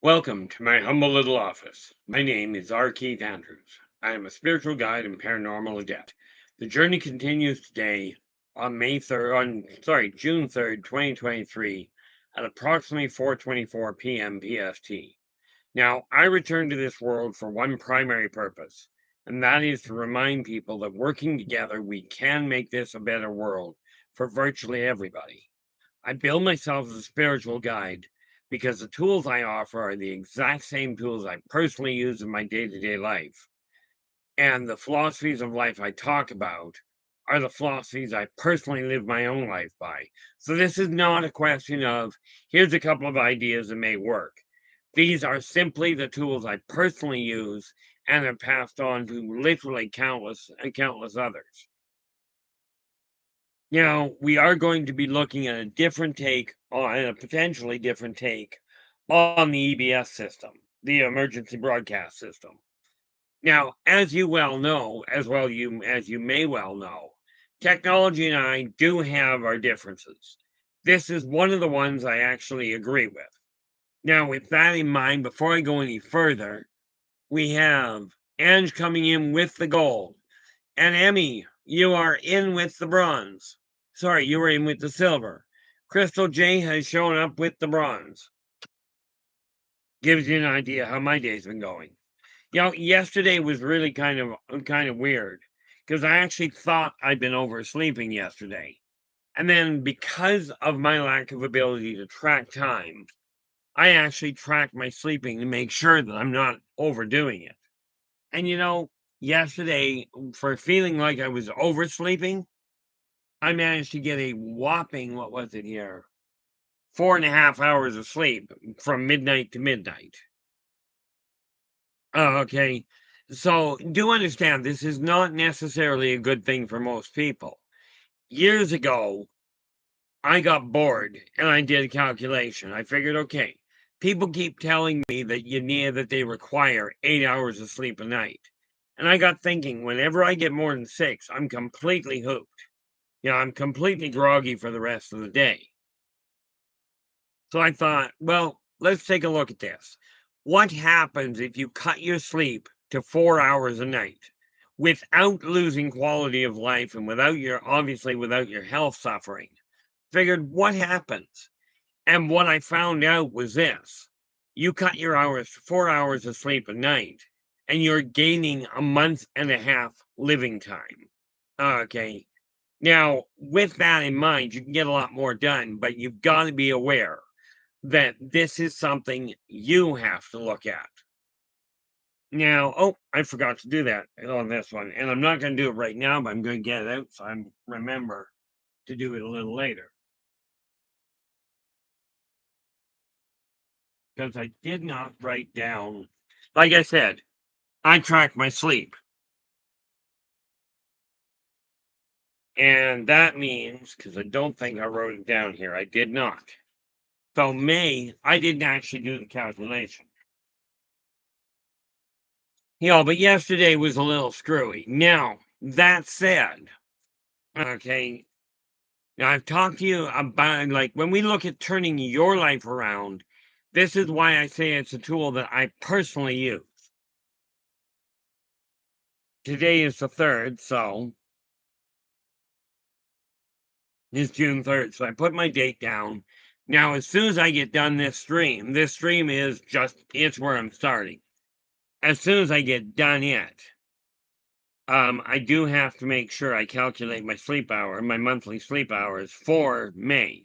Welcome to my humble little office. My name is R. Keith Andrews. I am a spiritual guide and paranormal adept. The journey continues today on June 3rd, 2023 at approximately 4:24 p.m. PST. Now, I returned to this world for one primary purpose, and that is to remind people that working together we can make this a better world for virtually everybody. I bill myself as a spiritual guide because the tools I offer are the exact same tools I personally use in my day to day life. And the philosophies of life I talk about are the philosophies I personally live my own life by. So this is not a question of here's a couple of ideas that may work. These are simply the tools I personally use and have passed on to literally countless and countless others. Now, we are going to be looking at a different take on a potentially different take on the EBS system, the emergency broadcast system. Now, as you well know, as you may well know, technology and I do have our differences. This is one of the ones I actually agree with. Now, with that in mind, before I go any further, we have Ange coming in with the gold. And Emmy, you are in with the bronze. Sorry, you were in with the silver. Crystal J has shown up with the bronze. Gives you an idea how my day's been going. Yesterday was really kind of weird because I actually thought I'd been oversleeping yesterday. And then because of my lack of ability to track time, I actually track my sleeping to make sure that I'm not overdoing it. And yesterday, for feeling like I was oversleeping, I managed to get a whopping, what was it here? 4.5 hours of sleep from midnight to midnight. Oh, okay. So do understand this is not necessarily a good thing for most people. Years ago, I got bored and I did a calculation. I figured, okay, people keep telling me that they require 8 hours of sleep a night. And I got thinking, whenever I get more than six, I'm completely hooked. I'm completely groggy for the rest of the day. So I thought, well, let's take a look at this. What happens if you cut your sleep to 4 hours a night without losing quality of life and without your health suffering? Figured what happens? And what I found out was this: you cut your hours to 4 hours of sleep a night, and you're gaining a month and a half living time. Okay. Now, with that in mind, you can get a lot more done, but you've got to be aware that this is something you have to look at. Now, oh, I forgot to do that on this one, and I'm not going to do it right now, but I'm going to get it out so I remember to do it a little later. Because I did not write down, like I said, I track my sleep. And that means, because I don't think I wrote it down here, I did not. So I didn't actually do the calculation. But yesterday was a little screwy. Now, that said, okay, now I've talked to you about, like, when we look at turning your life around, this is why I say it's a tool that I personally use. Today is the 3rd, so it's June 3rd. So I put my date down. Now, as soon as I get done this stream is it's where I'm starting. As soon as I get done I do have to make sure I calculate my monthly sleep hours for May.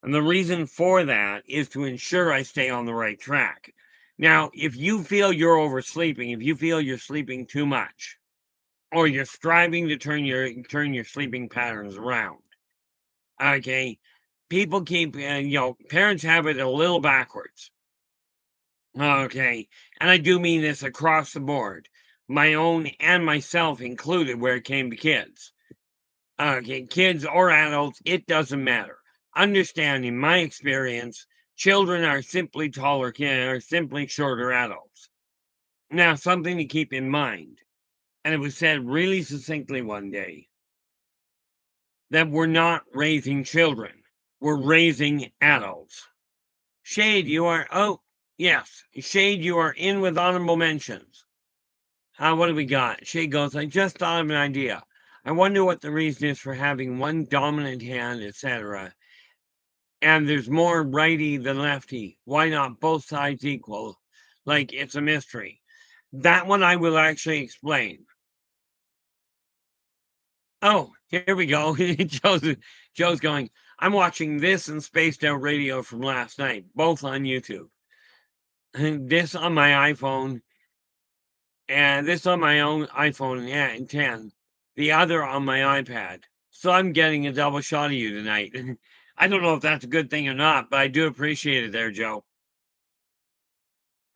And the reason for that is to ensure I stay on the right track. Now, if you feel you're oversleeping, if you feel you're sleeping too much, or you're striving to turn your sleeping patterns around, okay, people keep, parents have it a little backwards. Okay, and I do mean this across the board, my own and myself included, where it came to kids. Okay, kids or adults, it doesn't matter. Understand, in my experience, children are simply shorter adults. Now, something to keep in mind, and it was said really succinctly one day, that we're not raising children, we're raising adults. Shade, you are, oh, Yes, Shade, you are in with honorable mentions. What do we got? Shade goes, I just thought of an idea. I wonder what the reason is for having one dominant hand, etc. And there's more righty than lefty. Why not both sides equal? Like it's a mystery. That one I will actually explain. Oh, here we go. Joe's going, I'm watching this and Spaced Out Radio from last night, both on YouTube. This on my iPhone, and this on my own iPhone 10, the other on my iPad. So I'm getting a double shot of you tonight. I don't know if that's a good thing or not, but I do appreciate it there, Joe.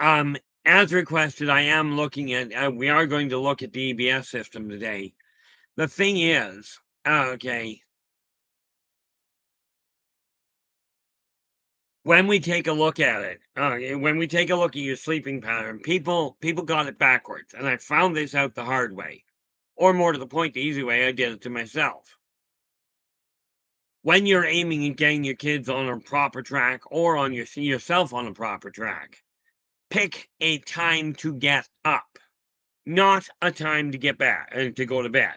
As requested, I am looking at, we are going to look at the EBS system today. The thing is, okay, when we take a look at it, when we take a look at your sleeping pattern, people got it backwards, and I found this out the hard way, or more to the point, the easy way. I did it to myself. When you're aiming at getting your kids on a proper track, or on yourself on a proper track, pick a time to get up, not a time to get back to go to bed.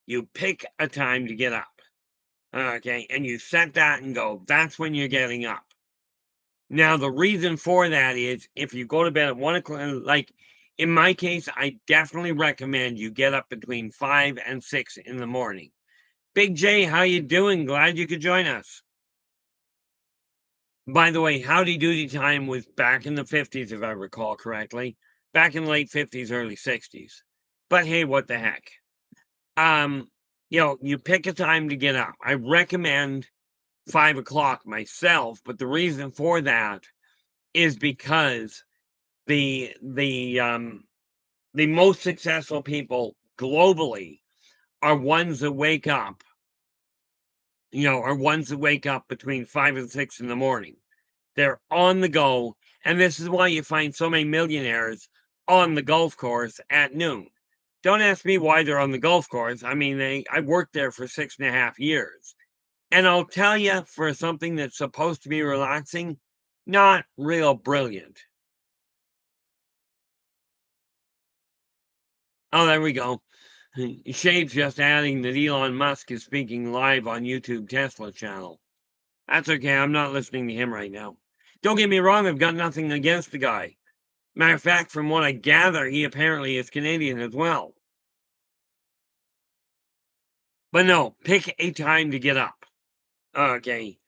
You pick a time to get up, okay, and you set that and go. That's when you're getting up. Now, the reason for that is if you go to bed at 1 o'clock, like in my case, I definitely recommend you get up between 5 and 6 in the morning. Big J, how you doing? Glad you could join us. By the way, Howdy Doody time was back in the 50s, if I recall correctly. Back in the late 50s, early 60s. But hey, what the heck? You pick a time to get up. I recommend 5 o'clock myself, but the reason for that is because the most successful people globally are ones that wake up, are ones that wake up between 5 and 6 in the morning. They're on the go, and this is why you find so many millionaires on the golf course at noon. Don't ask me why they're on the golf course. I mean, I worked there for 6.5 years. And I'll tell you, for something that's supposed to be relaxing, not real brilliant. Oh, there we go. Shade's just adding that Elon Musk is speaking live on YouTube Tesla channel. That's okay. I'm not listening to him right now. Don't get me wrong. I've got nothing against the guy. Matter of fact, from what I gather, he apparently is Canadian as well. But no, pick a time to get up. Okay.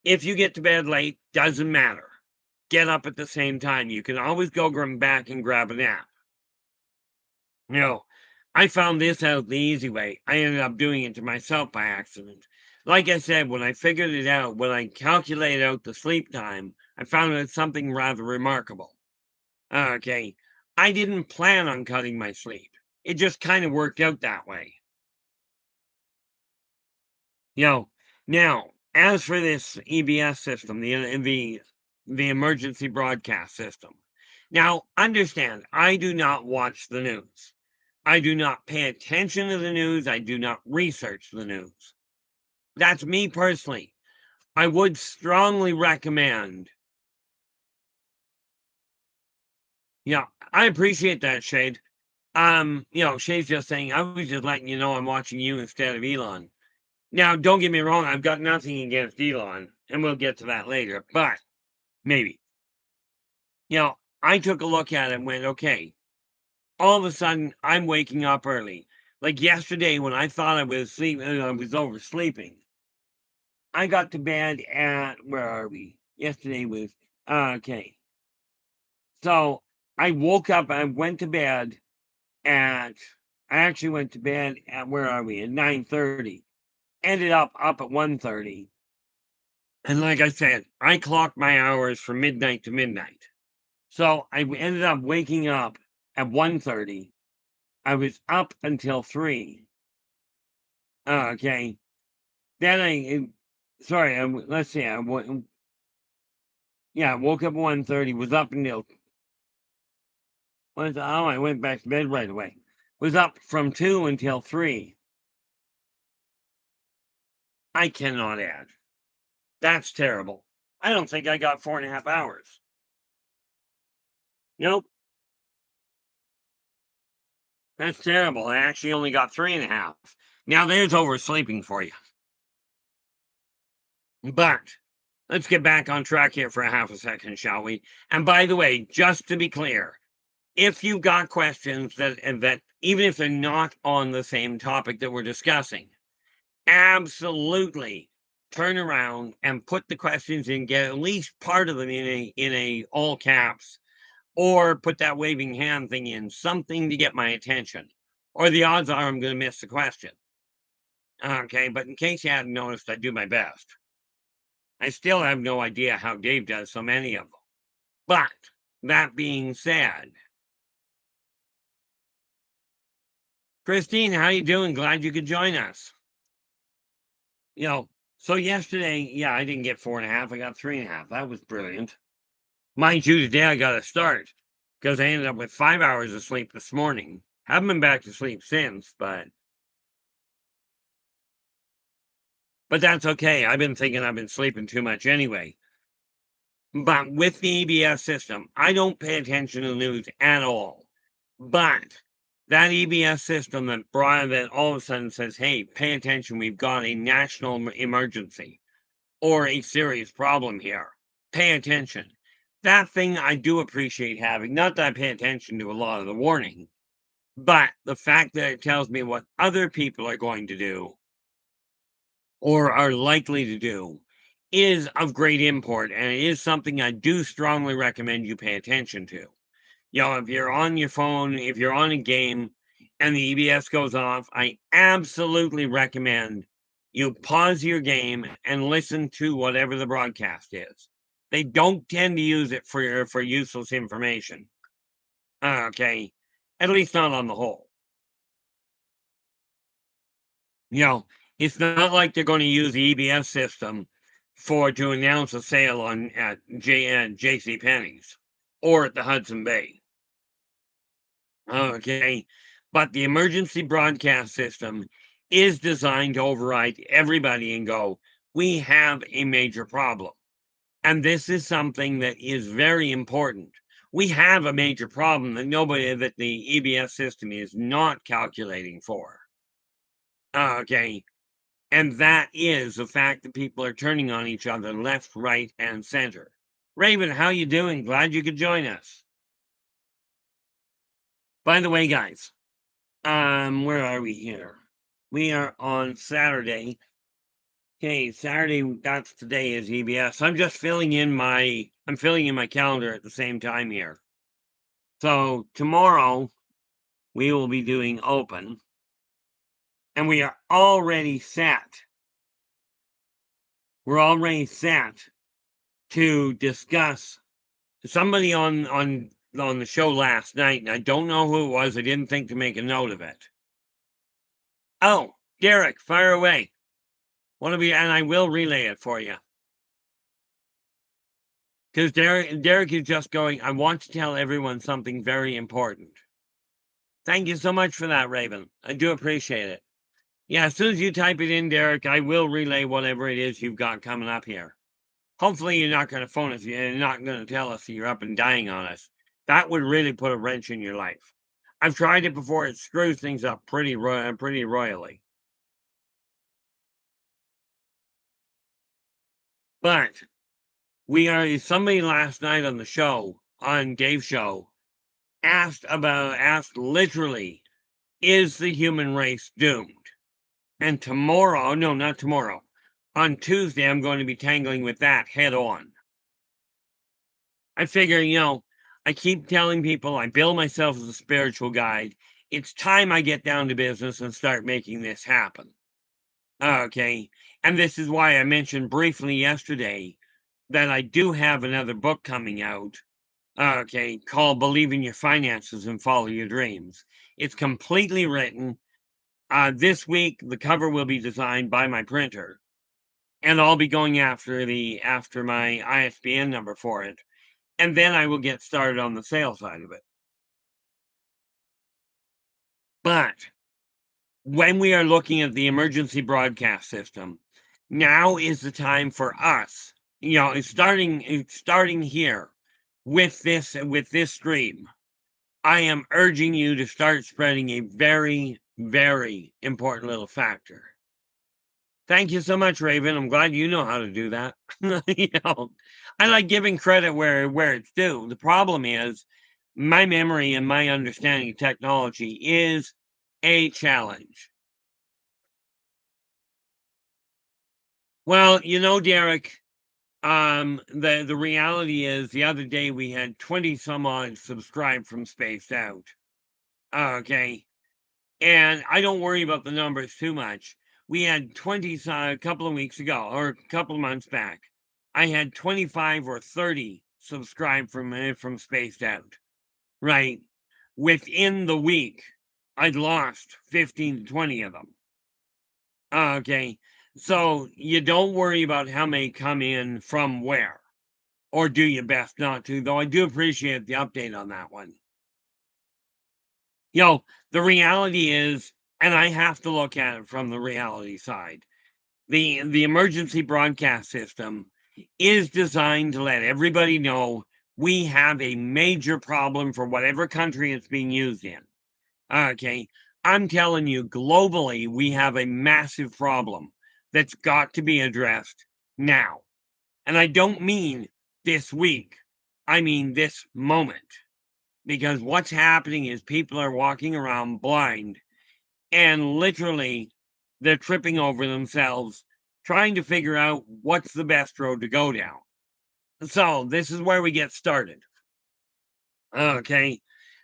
If you get to bed late, doesn't matter. Get up at the same time. You can always go back and grab a nap. I found this out the easy way. I ended up doing it to myself by accident. Like I said, when I figured it out, when I calculated out the sleep time, I found out something rather remarkable. Okay. I didn't plan on cutting my sleep. It just kind of worked out that way. Now, as for this EBS system, the emergency broadcast system. Now, understand, I do not watch the news. I do not pay attention to the news. I do not research the news. That's me personally. I would strongly recommend. Yeah, I appreciate that, Shade. Shade's just saying, I was just letting you know I'm watching you instead of Elon. Now, don't get me wrong, I've got nothing against Elon, and we'll get to that later, but maybe. I took a look at it and went, okay, all of a sudden, I'm waking up early. Like yesterday, when I thought I was oversleeping, I got to bed at, where are we? Yesterday was, okay. So I woke up, I went to bed at, I actually went to bed at, where are we? At 9:30. Ended up at 1:30. And like I said, I clocked my hours from midnight to midnight. So I ended up waking up at 1:30. I was up until 3. Okay. Then let's see, I woke up at 1:30, was up until, I went back to bed right away. Was up from 2 until 3. I cannot add. That's terrible. I don't think I got 4.5 hours. Nope, that's terrible. I actually only got 3.5. Now there's oversleeping for you. But let's get back on track here for a half a second, shall we? And by the way, just to be clear, if you've got questions that even if they're not on the same topic that we're discussing, absolutely turn around and put the questions in, get at least part of them in a all caps, or put that waving hand thing in, something to get my attention. Or the odds are I'm going to miss the question. Okay, but in case you hadn't noticed, I do my best. I still have no idea how Dave does so many of them. But that being said, Christine, how you doing? Glad you could join us. So yesterday, yeah, I didn't get 4.5. I got 3.5. That was brilliant. Mind you, today I got a start because I ended up with 5 hours of sleep this morning. Haven't been back to sleep since, but that's okay. I've been thinking I've been sleeping too much anyway. But with the EBS system, I don't pay attention to the news at all. But that EBS system that all of a sudden says, hey, pay attention, we've got a national emergency or a serious problem here. Pay attention. That thing I do appreciate having. Not that I pay attention to a lot of the warning, but the fact that it tells me what other people are going to do or are likely to do is of great import, and it is something I do strongly recommend you pay attention to. If you're on your phone, if you're on a game and the EBS goes off, I absolutely recommend you pause your game and listen to whatever the broadcast is. They don't tend to use it for useless information. Okay, at least not on the whole. It's not like they're going to use the EBS system to announce a sale at J.C. Penney's or at the Hudson Bay. Okay, but the emergency broadcast system is designed to override everybody and go, we have a major problem. And this is something that is very important. We have a major problem that the EBS system is not calculating for. Okay, and that is the fact that people are turning on each other left, right, and center. Raven, how you doing? Glad you could join us. By the way, guys, where are we here? We are on Saturday. Okay, Saturday, that's today is EBS. I'm filling in my calendar at the same time here. So tomorrow we will be doing open, and we are already set. We're already set to discuss somebody on the show last night, and I don't know who it was. I didn't think to make a note of it. Oh, Derek, fire away. And I will relay it for you. Because Derek is just going, I want to tell everyone something very important. Thank you so much for that, Raven. I do appreciate it. Yeah, as soon as you type it in, Derek, I will relay whatever it is you've got coming up here. Hopefully you're not going to phone us. You're not going to tell us you're up and dying on us. That would really put a wrench in your life. I've tried it before. It screws things up pretty royally. But somebody last night on the show, on Dave's show, asked literally, is the human race doomed? And tomorrow, no, not tomorrow, on Tuesday, I'm going to be tangling with that head on. I figure, I keep telling people I bill myself as a spiritual guide. It's time I get down to business and start making this happen. Okay. And this is why I mentioned briefly yesterday that I do have another book coming out, okay, called Believe in Your Finances and Follow Your Dreams. It's completely written. This week, the cover will be designed by my printer, and I'll be going after my ISBN number for it, and then I will get started on the sales side of it. But when we are looking at the emergency broadcast system, now is the time for us. It's starting here. with this stream, I am urging you to start spreading a very, very important little factor. Thank you so much, Raven. I'm glad you know how to do that. I like giving credit where it's due. The problem is my memory and my understanding of technology is a challenge. Well, Derek, the reality is the other day we had 20 some odd subscribed from Spaced Out. Okay. And I don't worry about the numbers too much. We had 20 a couple of weeks ago, or a couple of months back. I had 25 or 30 subscribed from Spaced Out. Right. Within the week, I'd lost 15 to 20 of them. Okay. So you don't worry about how many come in from where, or do your best not to, though I do appreciate the update on that one. The reality is, and I have to look at it from the reality side, the emergency broadcast system is designed to let everybody know we have a major problem for whatever country it's being used in. Okay. I'm telling you, globally, we have a massive problem that's got to be addressed now. And I don't mean this week, I mean this moment. Because what's happening is people are walking around blind and literally they're tripping over themselves trying to figure out what's the best road to go down. So this is where we get started. Okay.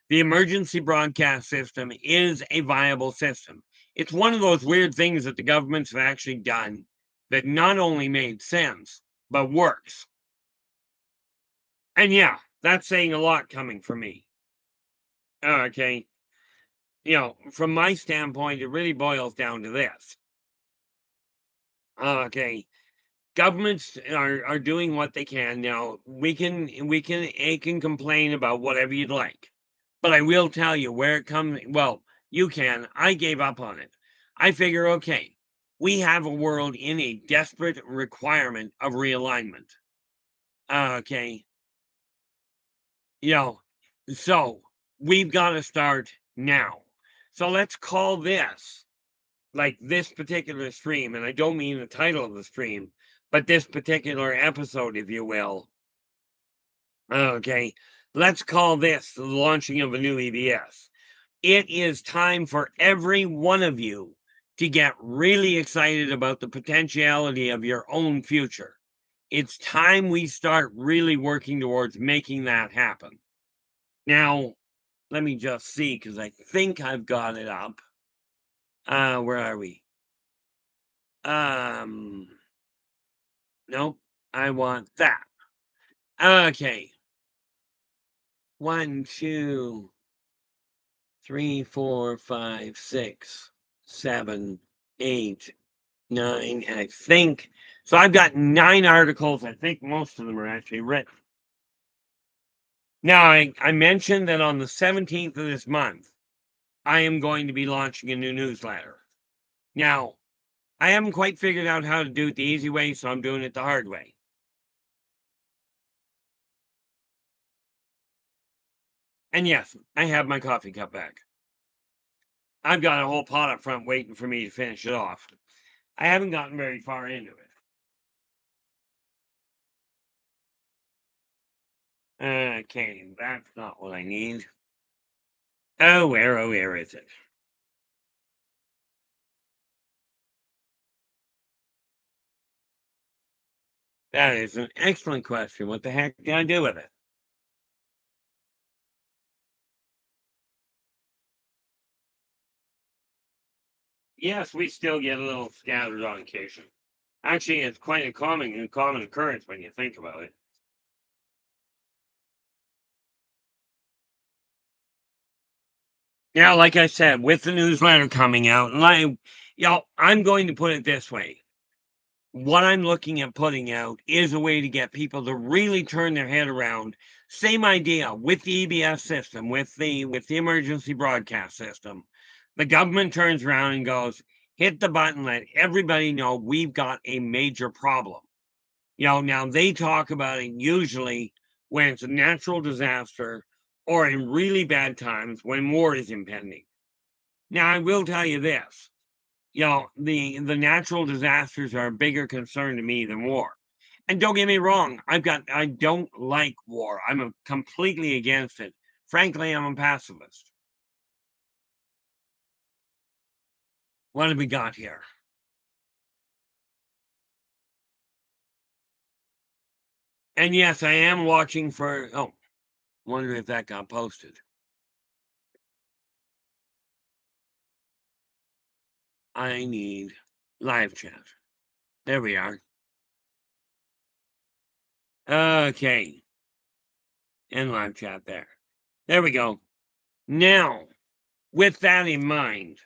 The emergency broadcast system is a viable system. It's one of those weird things that the governments have actually done that not only made sense, but works. And yeah, that's saying a lot coming from me. Okay. From my standpoint, it really boils down to this. Okay. Governments are doing what they can. Now, they can complain about whatever you'd like. But I will tell you where it comes. Well, you can. I gave up on it. I figure, okay, we have a world in a desperate requirement of realignment. Okay. So we've got to start now. So let's call this, like this particular stream, and I don't mean the title of the stream, but this particular episode, if you will. Okay. Let's call this the launching of a new EBS. It is time for every one of you to get really excited about the potentiality of your own future. It's time we start really working towards making that happen. Now, let me just see, because I think I've got it up. Where are we? Nope, I want that. Okay. 1, 2, 3, 4, 5, 6, 7, 8, 9, and I think so. I've got 9 articles. I think most of them are actually written. Now, I mentioned that on the 17th of this month, I am going to be launching a new newsletter. Now, I haven't quite figured out how to do it the easy way, so I'm doing it the hard way. And yes, I have my coffee cup back. I've got a whole pot up front waiting for me to finish it off. I haven't gotten very far into it. Okay, that's not what I need. Oh, where is it? That is an excellent question. What the heck did I do with it? Yes, we still get a little scattered on occasion. Actually, it's quite a common occurrence when you think about it. Yeah, like I said, with the newsletter coming out, and I'm going to put it this way. What I'm looking at putting out is a way to get people to really turn their head around. Same idea with the EBS system, with the emergency broadcast system. The government turns around and goes, hit the button, let everybody know we've got a major problem. Now they talk about it usually when it's a natural disaster or in really bad times when war is impending. Now, I will tell you this, the natural disasters are a bigger concern to me than war. And don't get me wrong, I don't like war. I'm completely against it. Frankly, I'm a pacifist. What have we got here? And yes, I am watching for, oh, wonder if that got posted. I need live chat. There we are. Okay. And live chat there. There we go. Now, with that in mind,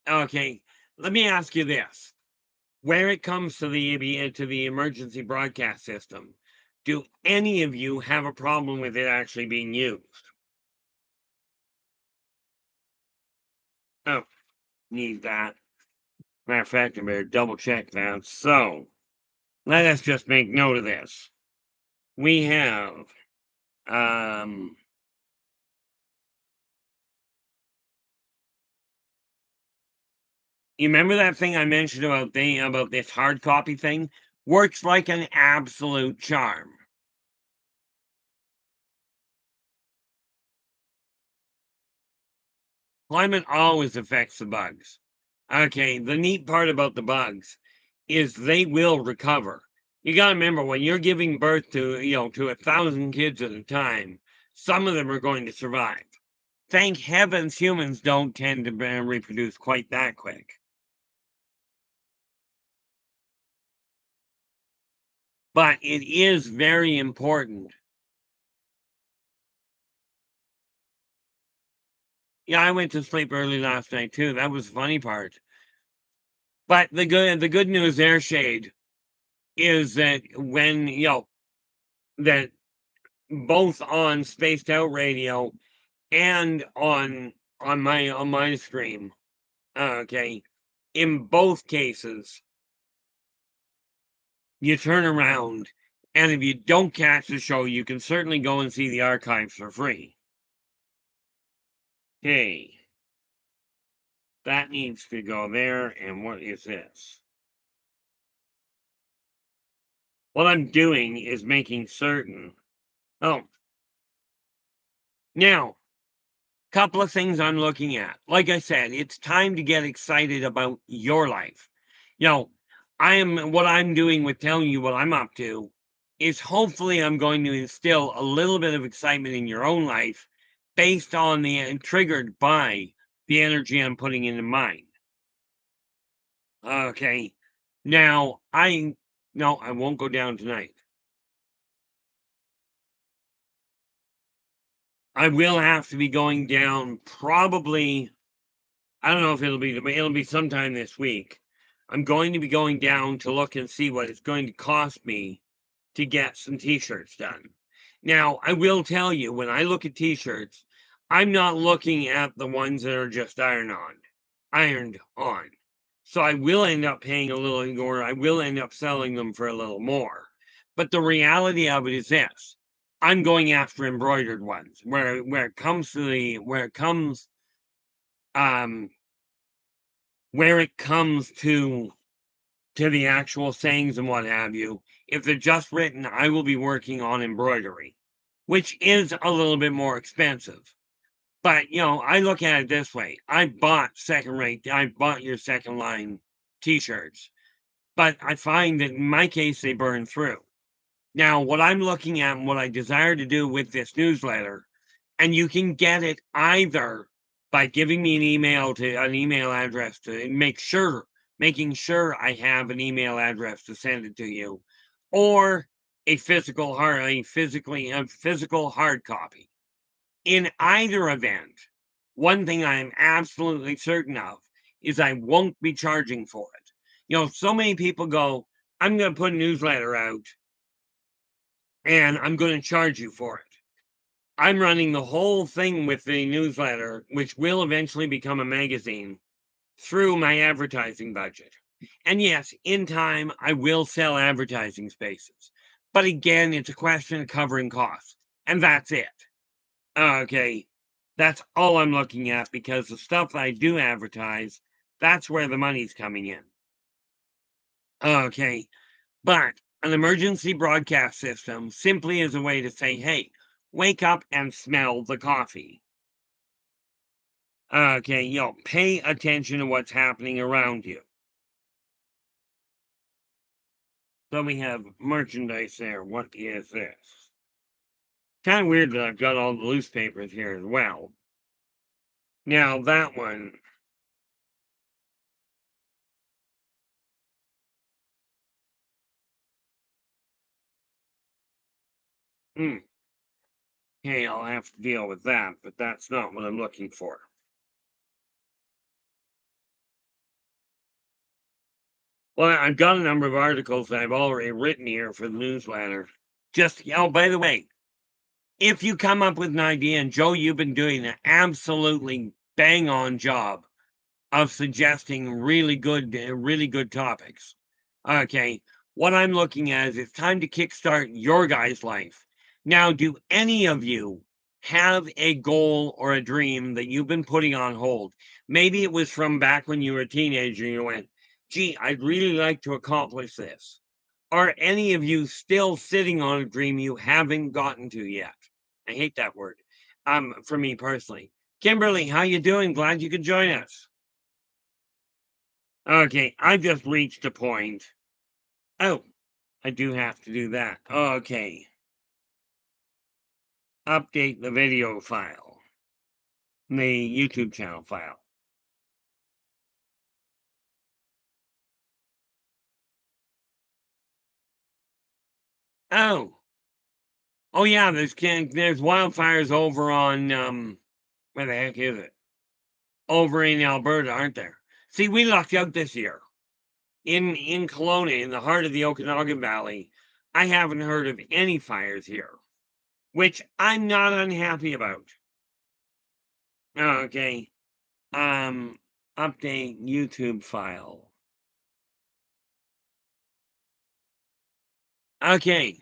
okay, let me ask you this. Where it comes to the emergency broadcast system, do any of you have a problem with it actually being used? Oh, need that. Matter of fact, I better double check that. So, let us just make note of this. We have, um, you remember that thing I mentioned about this hard copy thing? Works like an absolute charm. Climate always affects the bugs. Okay, the neat part about the bugs is they will recover. You gotta remember when you're giving birth to, to 1,000 kids at a time, some of them are going to survive. Thank heavens humans don't tend to reproduce quite that quick. But it is very important. Yeah, I went to sleep early last night too. That was the funny part. But the good news there, Shade, is that when that both on spaced out radio and on my stream, okay, in both cases, you turn around, and if you don't catch the show, you can certainly go and see the archives for free. Okay. That needs to go there, and what is this? What I'm doing is making certain. Oh, now, couple of things I'm looking at. Like I said, it's time to get excited about your life. You know, what I'm doing with telling you what I'm up to is hopefully I'm going to instill a little bit of excitement in your own life based on triggered by the energy I'm putting into mine. Okay. Now, no, I won't go down tonight. I will have to be going down probably. I don't know if it'll be sometime this week. I'm going to be going down to look and see what it's going to cost me to get some t-shirts done. Now, I will tell you, when I look at t-shirts, I'm not looking at the ones that are just ironed on. So I will end up paying a little, or I will end up selling them for a little more. But the reality of it is this: I'm going after embroidered ones. Um where it comes to the actual sayings and what have you, if they're just written, I will be working on embroidery, which is a little bit more expensive. But I look at it this way: I bought your second line t-shirts, but I find that in my case they burn through. Now, what I'm looking at and what I desire to do with this newsletter, and you can get it either by giving me an email address to making sure I have an email address to send it to you, or a physical hard copy. In either event, one thing I am absolutely certain of is I won't be charging for it. So many people go, I'm going to put a newsletter out and I'm going to charge you for it. I'm running the whole thing with the newsletter, which will eventually become a magazine, through my advertising budget. And yes, in time, I will sell advertising spaces. But again, it's a question of covering costs, and that's it. Okay, that's all I'm looking at, because the stuff that I do advertise, that's where the money's coming in. Okay, but an emergency broadcast system simply is a way to say, hey, wake up and smell the coffee. Okay, pay attention to what's happening around you. So we have merchandise there. What is this? Kind of weird that I've got all the loose papers here as well. Now that one. Hmm. Okay, I'll have to deal with that, but that's not what I'm looking for. Well, I've got a number of articles that I've already written here for the newsletter. Just, by the way, if you come up with an idea, and Joe, you've been doing an absolutely bang on job of suggesting really good topics. Okay, what I'm looking at is it's time to kickstart your guys' life. Now, do any of you have a goal or a dream that you've been putting on hold? Maybe it was from back when you were a teenager and you went, gee, I'd really like to accomplish this. Are any of you still sitting on a dream you haven't gotten to yet? I hate that word. For me personally. Kimberly, how you doing? Glad you could join us. Okay, I just reached a point. Oh, I do have to do that. Okay. Update the video file. The YouTube channel file. Oh. Oh yeah, there's wildfires over on where the heck is it? Over in Alberta, aren't there? See, we lucked out this year. In Kelowna, in the heart of the Okanagan Valley, I haven't heard of any fires here, which I'm not unhappy about. Okay. Update YouTube file. Okay.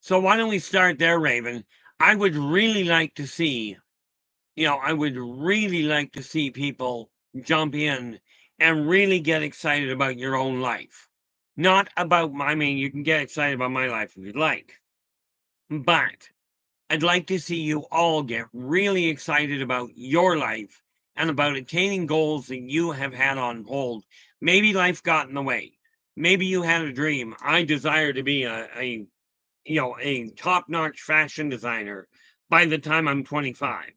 So why don't we start there, Raven? I would really like to see, I would really like to see people jump in and really get excited about your own life. Not about I mean, you can get excited about my life if you'd like, but I'd like to see you all get really excited about your life and about attaining goals that you have had on hold. Maybe life got in the way. Maybe you had a dream. I desire to be a top-notch fashion designer by the time I'm 25.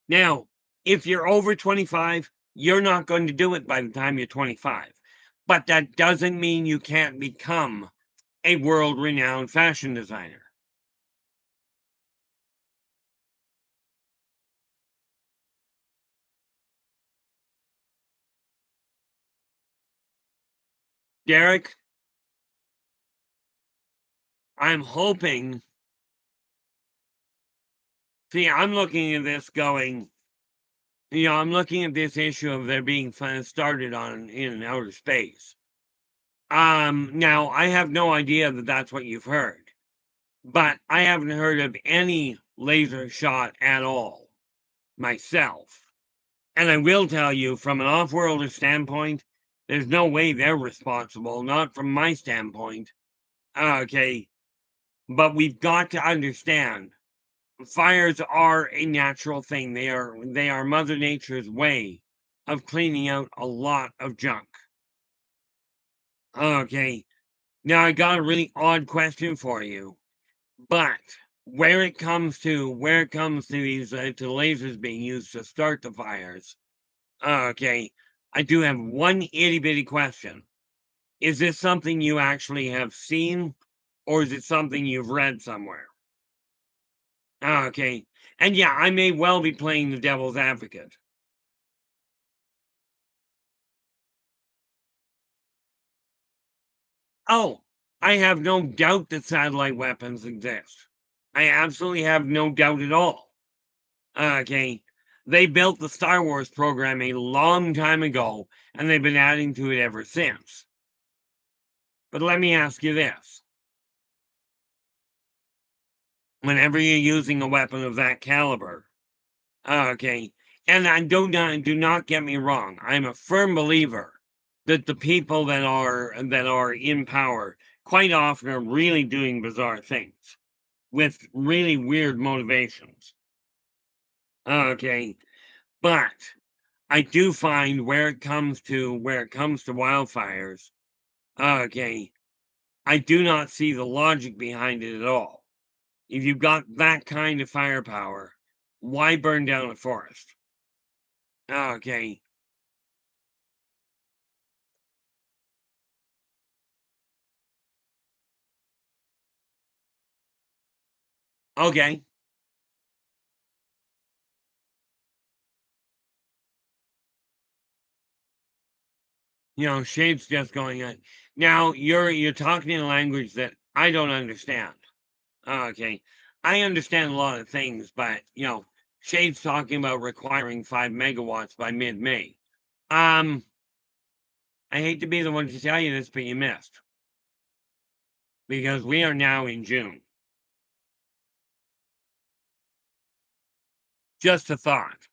Now, if you're over 25, you're not going to do it by the time you're 25. But that doesn't mean you can't become a world-renowned fashion designer. Derek, I'm hoping. See, I'm looking at this going, I'm looking at this issue of there being started in outer space. Now I have no idea that that's what you've heard, but I haven't heard of any laser shot at all myself. And I will tell you, from an off-worlder standpoint, there's no way they're responsible, not from my standpoint. Okay, but we've got to understand fires are a natural thing. They are Mother Nature's way of cleaning out a lot of junk. Okay. Now I got a really odd question for you, but where it comes to these to lasers being used to start the fires. Okay. I do have one itty bitty question. Is this something you actually have seen, or is it something you've read somewhere? Okay. And yeah, I may well be playing the devil's advocate. Oh, I have no doubt that satellite weapons exist. I absolutely have no doubt at all. Okay. They built the Star Wars program a long time ago, and they've been adding to it ever since. But let me ask you this. whenever you're using a weapon of that caliber. Okay. And I do not get me wrong. I'm a firm believer that the people that are in power quite often are really doing bizarre things with really weird motivations. Okay. But I do find where it comes to wildfires, okay, I do not see the logic behind it at all. If you've got that kind of firepower, why burn down a forest? Okay. Okay. Shade's just going on. Now you're talking in a language that I don't understand. Okay. I understand a lot of things, but Shade's talking about requiring 5 megawatts by mid-May. I hate to be the one to tell you this, but you missed. Because we are now in June. Just a thought.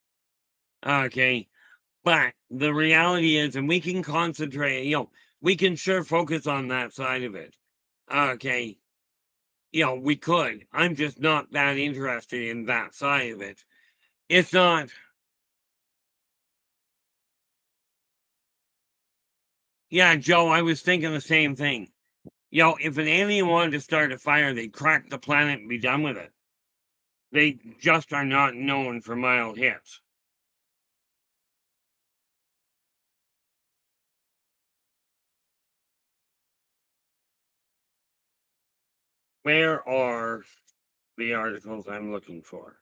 Okay. But the reality is, and we can concentrate, we can sure focus on that side of it. Okay. We could. I'm just not that interested in that side of it. It's not. Yeah, Joe, I was thinking the same thing. If an alien wanted to start a fire, they'd crack the planet and be done with it. They just are not known for mild hits. Where are the articles I'm looking for?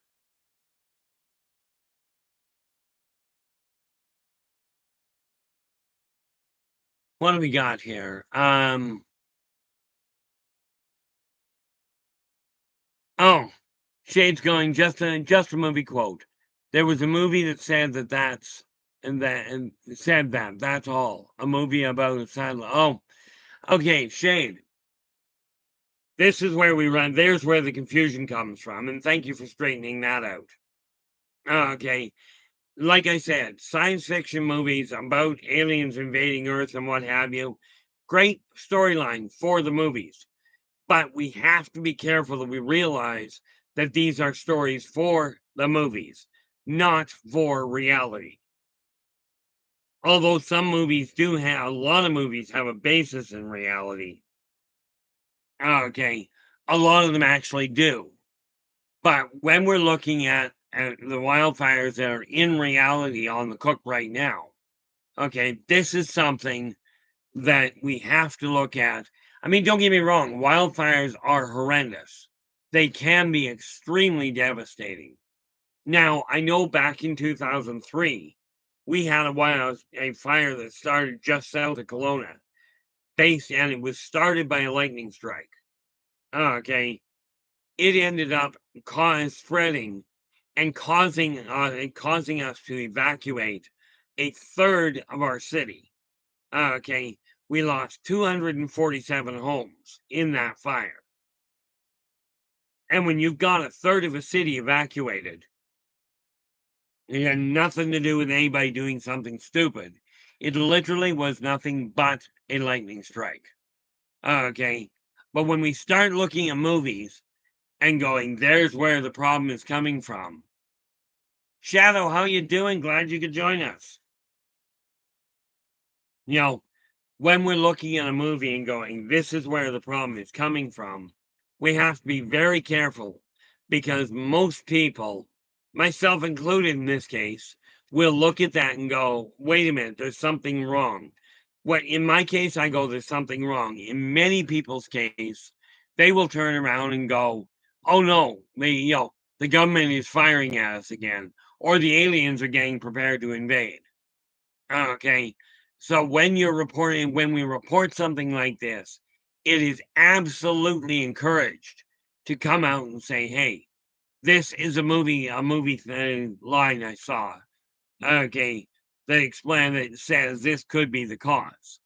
What do we got here? Oh, Shade's going just a movie quote. There was a movie that said and said that's all. A movie about a satellite. Oh, okay, Shade. This is where we run. There's where the confusion comes from, and thank you for straightening that out. Okay, like I said, science fiction movies about aliens invading Earth and what have you. Great storyline for the movies. But we have to be careful that we realize that these are stories for the movies, not for reality. Although some movies do have, a lot of movies have a basis in reality. Okay, a lot of them actually do. But when we're looking at the wildfires that are in reality on the cook right now, okay, this is something that we have to look at. I mean, don't get me wrong, wildfires are horrendous. They can be extremely devastating. Now, I know back in 2003, we had a fire that started just south of Kelowna, and it was started by a lightning strike. Okay, it ended up spreading and causing us to evacuate a third of our city. Okay, we lost 247 homes in that fire. And when you've got a third of a city evacuated, it had nothing to do with anybody doing something stupid. It literally was nothing but a lightning strike. Okay. But when we start looking at movies and going, there's where the problem is coming from. Shadow, how you doing? Glad you could join us. When we're looking at a movie and going, this is where the problem is coming from, we have to be very careful because most people, myself included in this case, will look at that and go, wait a minute, there's something wrong. What in my case, I go, there's something wrong. In many people's case, they will turn around and go, oh no, the government is firing at us again, or the aliens are getting prepared to invade. Okay. So when we report something like this, it is absolutely encouraged to come out and say, hey, this is a movie line I saw. Okay. That says this could be the cause.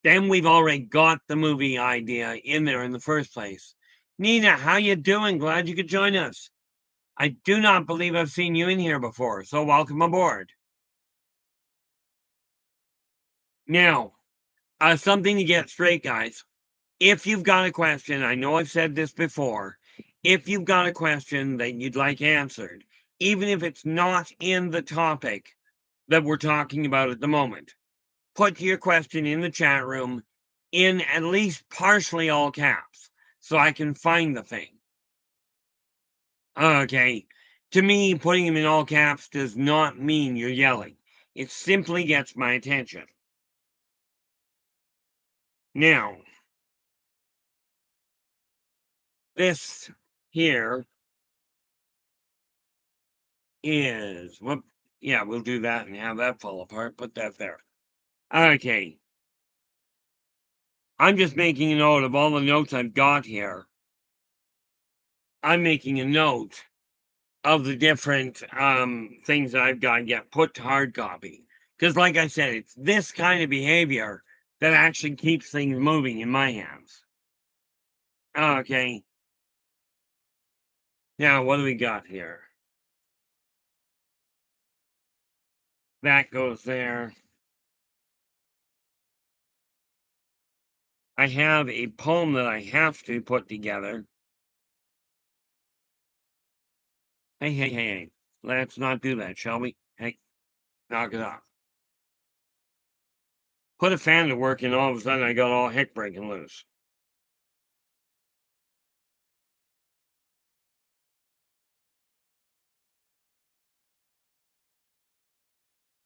Then we've already got the movie idea in there in the first place. Nina, how you doing? Glad you could join us. I do not believe I've seen you in here before, so welcome aboard. Now, something to get straight, guys. If you've got a question, I know I've said this before, if you've got a question that you'd like answered, even if it's not in the topic that we're talking about at the moment, put your question in the chat room in at least partially all caps so I can find the thing. Okay. To me, putting them in all caps does not mean you're yelling. It simply gets my attention. Now, this here is, whoop, yeah, we'll do that and have that fall apart. Put that there. Okay. I'm just making a note of all the notes I've got here. I'm making a note of the different things that I've got to get put to hard copy. Because like I said, it's this kind of behavior that actually keeps things moving in my hands. Okay. Now, what do we got here? That goes there. I have a poem that I have to put together. Hey. Let's not do that, shall we? Hey, knock it off. Put a fan to work and all of a sudden I got all heck breaking loose.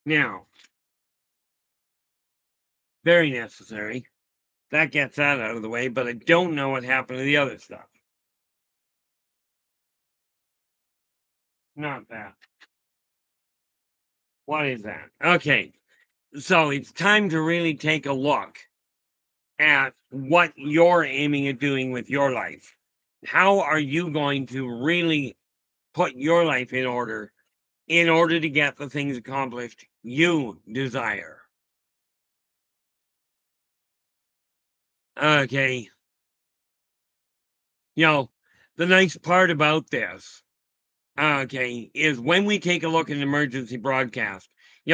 Now, very necessary. That gets that out of the way, but I don't know what happened to the other stuff. Not that. What is that? Okay, so it's time to really take a look at what you're aiming at doing with your life. How are you going to really put your life in order to get the things accomplished you desire? Okay. You know, the nice part about this, okay, is when we take a look at an emergency broadcast,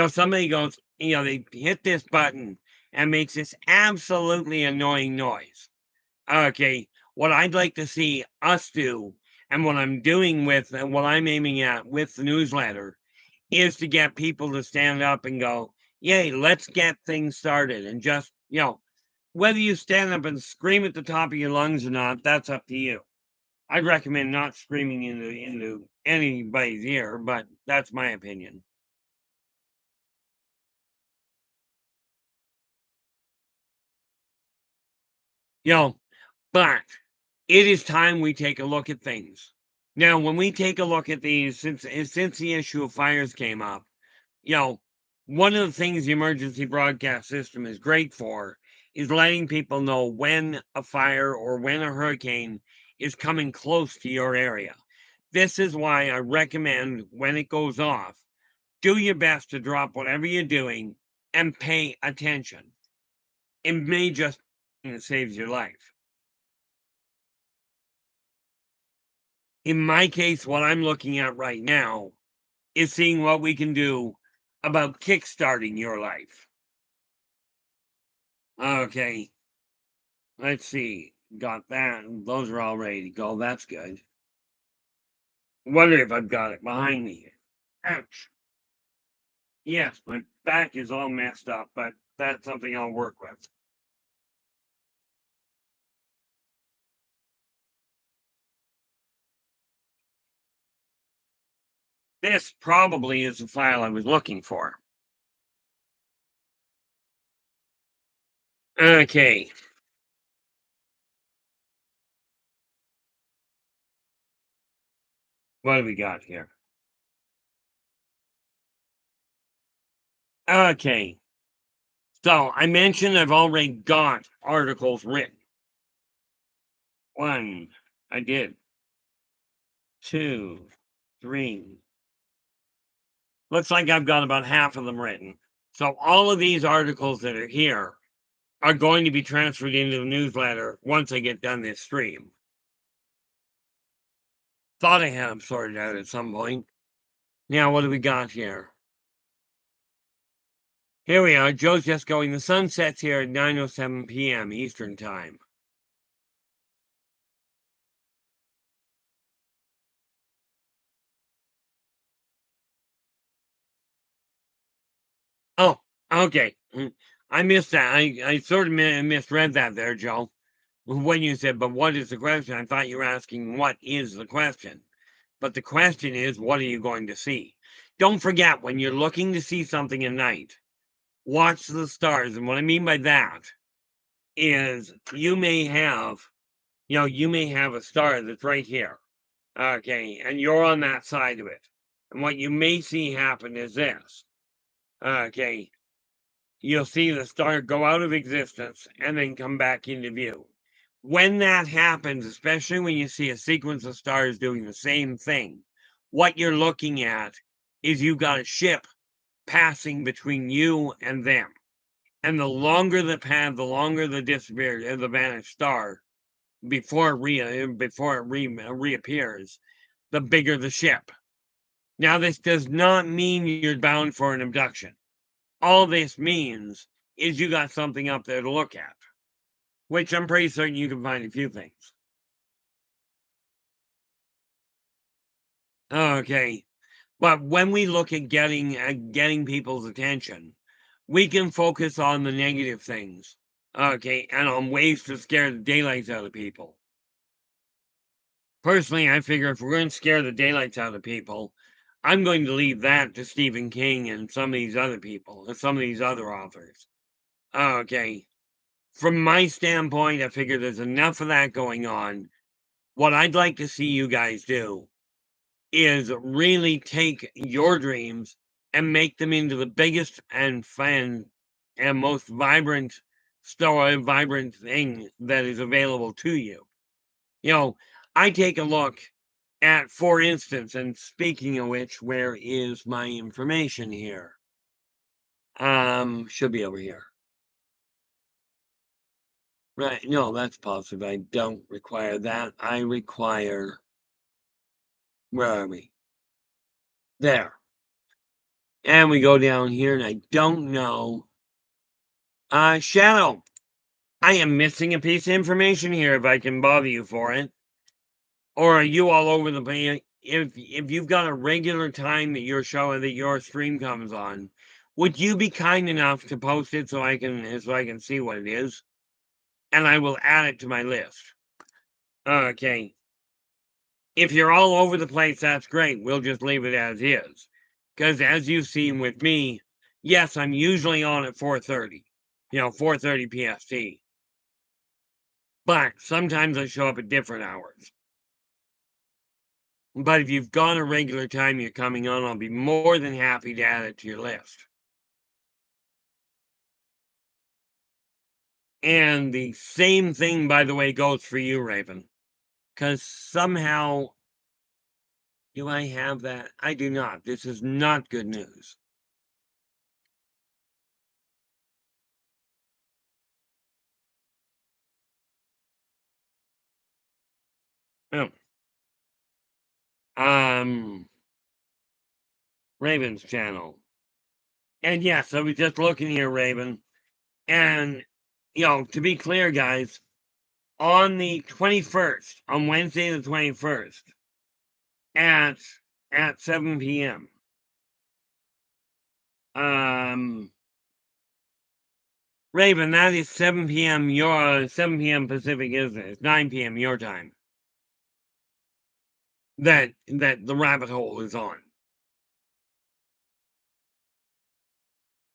somebody goes, they hit this button and makes this absolutely annoying noise. Okay, what I'd like to see us do, and what I'm doing with, and what I'm aiming at with the newsletter, is to get people to stand up and go, yay, let's get things started. And just, whether you stand up and scream at the top of your lungs or not, that's up to you. I'd recommend not screaming into anybody's ear, but that's my opinion. But it is time we take a look at things. Now, when we take a look at these, since the issue of fires came up, one of the things the emergency broadcast system is great for is letting people know when a fire or when a hurricane is coming close to your area. This is why I recommend when it goes off, do your best to drop whatever you're doing and pay attention. It may just it saves your life. In my case, what I'm looking at right now is seeing what we can do about kickstarting your life. Okay. Let's see. Got that. Those are all ready to go. That's good. Wonder if I've got it behind me. Ouch. Yes, my back is all messed up, but that's something I'll work with. This probably is the file I was looking for. Okay. What do we got here? Okay. So I mentioned I've already got articles written. One, I did. 2, 3. Looks like I've got about half of them written. So all of these articles that are here are going to be transferred into the newsletter once I get done this stream. thought I had them sorted out at some point. Now, what do we got here? Here we are. Joe's just going. The sun sets here at 9:07 p.m. Eastern Time. Oh, okay. I missed that. I sort of misread that there, Joe. When you said, but what is the question? I thought you were asking, what is the question? But the question is, what are you going to see? Don't forget, when you're looking to see something at night, watch the stars. And what I mean by that is you may have a star that's right here. Okay. And you're on that side of it. And what you may see happen is this. Okay. You'll see the star go out of existence and then come back into view. When that happens, especially when you see a sequence of stars doing the same thing, what you're looking at is you've got a ship passing between you and them. And the longer the path, the longer the disappeared, the vanished star, before it reappears, the bigger the ship. Now, this does not mean you're bound for an abduction. All this means is you got something up there to look at, which I'm pretty certain you can find a few things. Okay. But when we look at getting people's attention, we can focus on the negative things, okay, and on ways to scare the daylights out of people. Personally, I figure if we're going to scare the daylights out of people, I'm going to leave that to Stephen King and some of these other people, and some of these other authors. Okay. From my standpoint, I figure there's enough of that going on. What I'd like to see you guys do is really take your dreams and make them into the biggest and most vibrant thing that is available to you. I take a look at, for instance, and speaking of which, where is my information here? Should be over here. Right, no, that's positive. I don't require that. I require, where are we? There. And we go down here, and I don't know. Shadow. I am missing a piece of information here if I can bother you for it. Or are you all over the place? If you've got a regular time that your stream comes on, would you be kind enough to post it so I can see what it is? And I will add it to my list. Okay. If you're all over the place, that's great. We'll just leave it as is. Because as you've seen with me, yes, I'm usually on at 4:30. 4:30 PST. But sometimes I show up at different hours. But if you've got a regular time you're coming on, I'll be more than happy to add it to your list. And the same thing, by the way, goes for you, Raven. Because somehow, do I have that? I do not. This is not good news. Oh. Raven's channel. And yes, I was just looking here, Raven. And, to be clear, guys, on the 21st, on Wednesday the 21st, at 7 p.m., Raven, that is 7 p.m. your 7 p.m. Pacific, isn't it? It's 9 p.m. your time. That the rabbit hole is on.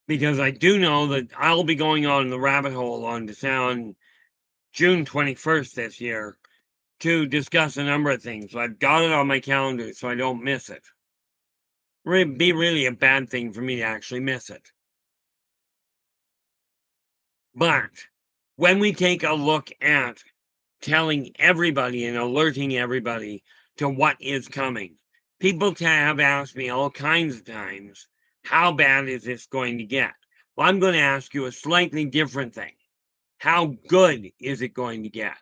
Because I do know that I'll be going on the rabbit hole on June 21st this year to discuss a number of things. So I've got it on my calendar so I don't miss it. It'd be really a bad thing for me to actually miss it. But when we take a look at telling everybody and alerting everybody to what is coming, people have asked me all kinds of times, how bad is this going to get? Well, I'm going to ask you a slightly different thing. How good is it going to get?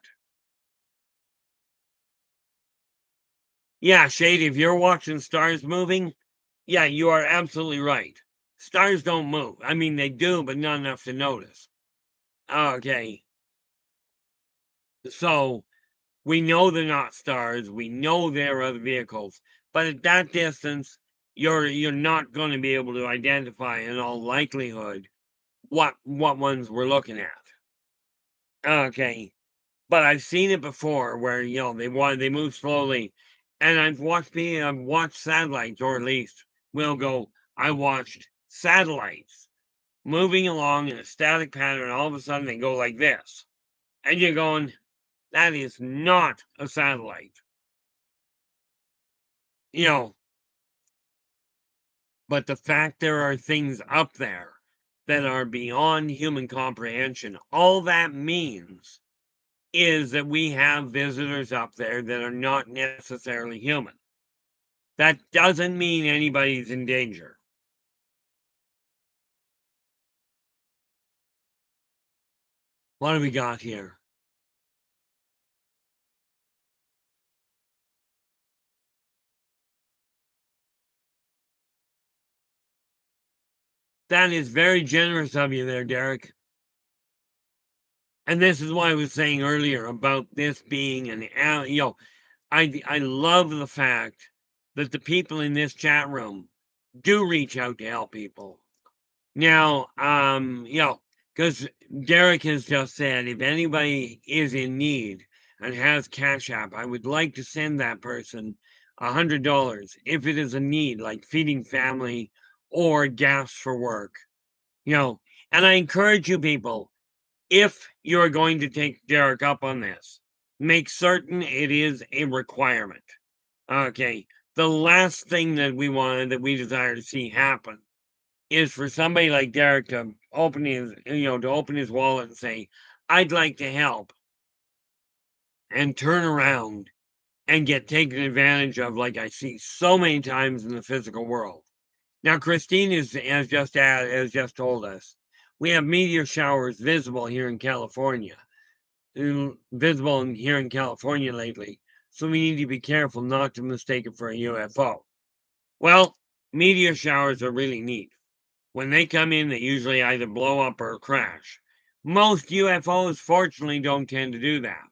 Yeah, Shady, if you're watching stars moving, yeah, you are absolutely right. Stars don't move. I mean, they do, but not enough to notice. Okay. So we know they're not stars. We know they're other vehicles, but at that distance, you're not going to be able to identify in all likelihood what ones we're looking at. Okay, but I've seen it before where they move slowly, and I've watched satellites, or at least we'll go. I watched satellites moving along in a static pattern. All of a sudden, they go like this, and you're going, "That is not a satellite," you know. But the fact there are things up there that are beyond human comprehension, all that means is that we have visitors up there that are not necessarily human. That doesn't mean anybody's in danger. What do we got here? That is very generous of you there, Derek. And this is why I was saying earlier about this being I love the fact that the people in this chat room do reach out to help people. Now, because Derek has just said, if anybody is in need and has Cash App, I would like to send that person $100 if it is a need, like feeding family or gas for work. And I encourage you people, if you're going to take Derek up on this, make certain it is a requirement. Okay. The last thing that we desire to see happen is for somebody like Derek to open his wallet and say, "I'd like to help," and turn around and get taken advantage of, like I see so many times in the physical world. Now, Christine has just told us we have meteor showers visible here in California, lately, so we need to be careful not to mistake it for a UFO. Well, meteor showers are really neat. When they come in, they usually either blow up or crash. Most UFOs, fortunately, don't tend to do that.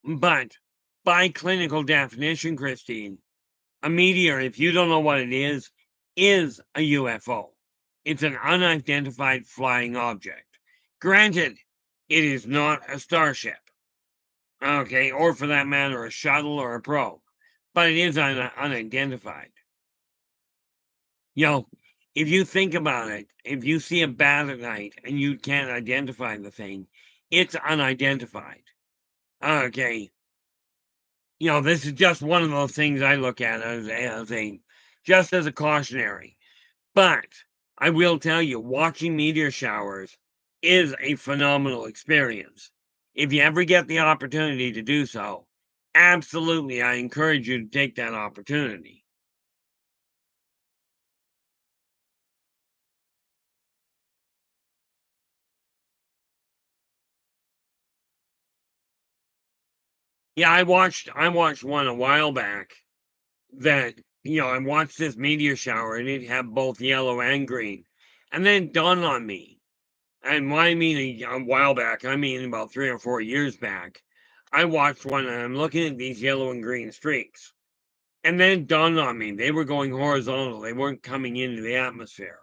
But by clinical definition, Christine, a meteor, if you don't know what it is a UFO. It's an unidentified flying object. Granted, it is not a starship, okay, or for that matter, a shuttle or a probe, but it is unidentified. If you think about it, if you see a bat at night and you can't identify the thing, it's unidentified. Okay. This is just one of those things I look at just as a cautionary. But I will tell you, watching meteor showers is a phenomenal experience. If you ever get the opportunity to do so, absolutely, I encourage you to take that opportunity. Yeah, I watched one a while back that, I watched this meteor shower and it had both yellow and green. And then it dawned on me, and when I mean a while back, I mean about 3 or 4 years back, I watched one and I'm looking at these yellow and green streaks. And then it dawned on me, they were going horizontal. They weren't coming into the atmosphere.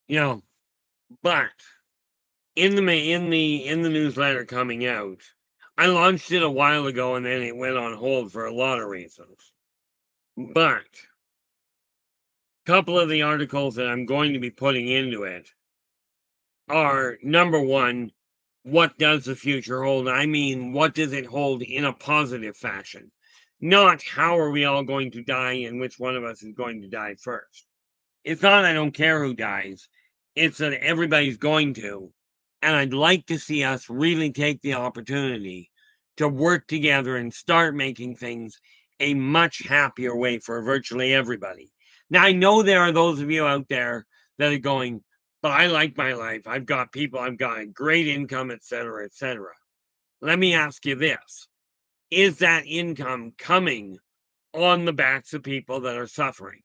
You know, but in the newsletter coming out, I launched it a while ago and then it went on hold for a lot of reasons. But couple of the articles that I'm going to be putting into it are, number one, what does the future hold? I mean, what does it hold in a positive fashion? Not how are we all going to die and which one of us is going to die first. It's not I don't care who dies. It's that everybody's going to. And I'd like to see us really take the opportunity to work together and start making things a much happier way for virtually everybody. Now, I know there are those of you out there that are going, but I like my life. I've got people, I've got a great income, etc., etc. Let me ask you this. Is that income coming on the backs of people that are suffering?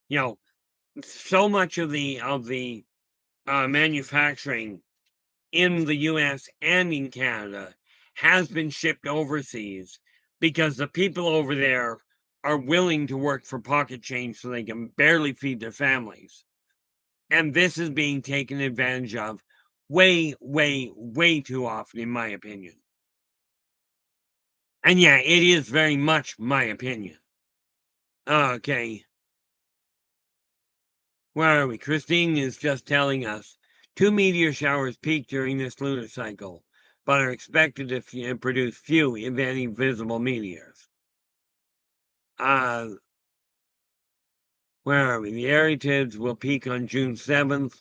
You know, so much of the manufacturing in the US and in Canada has been shipped overseas because the people over there are willing to work for pocket change so they can barely feed their families. And this is being taken advantage of way, way, way too often, in my opinion. And yeah, it is very much my opinion. Okay. Where are we? Christine is just telling us 2 meteor showers peak during this lunar cycle, but are expected to produce few, if any, visible meteors. Where are we? The Aretids will peak on June 7th.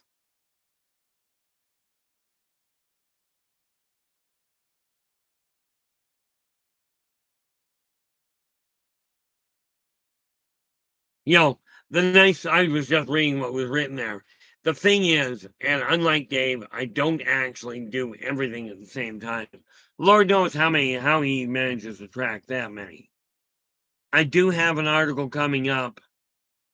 You know, I was just reading what was written there. The thing is, and unlike Dave, I don't actually do everything at the same time. Lord knows how he manages to track that many. I do have an article coming up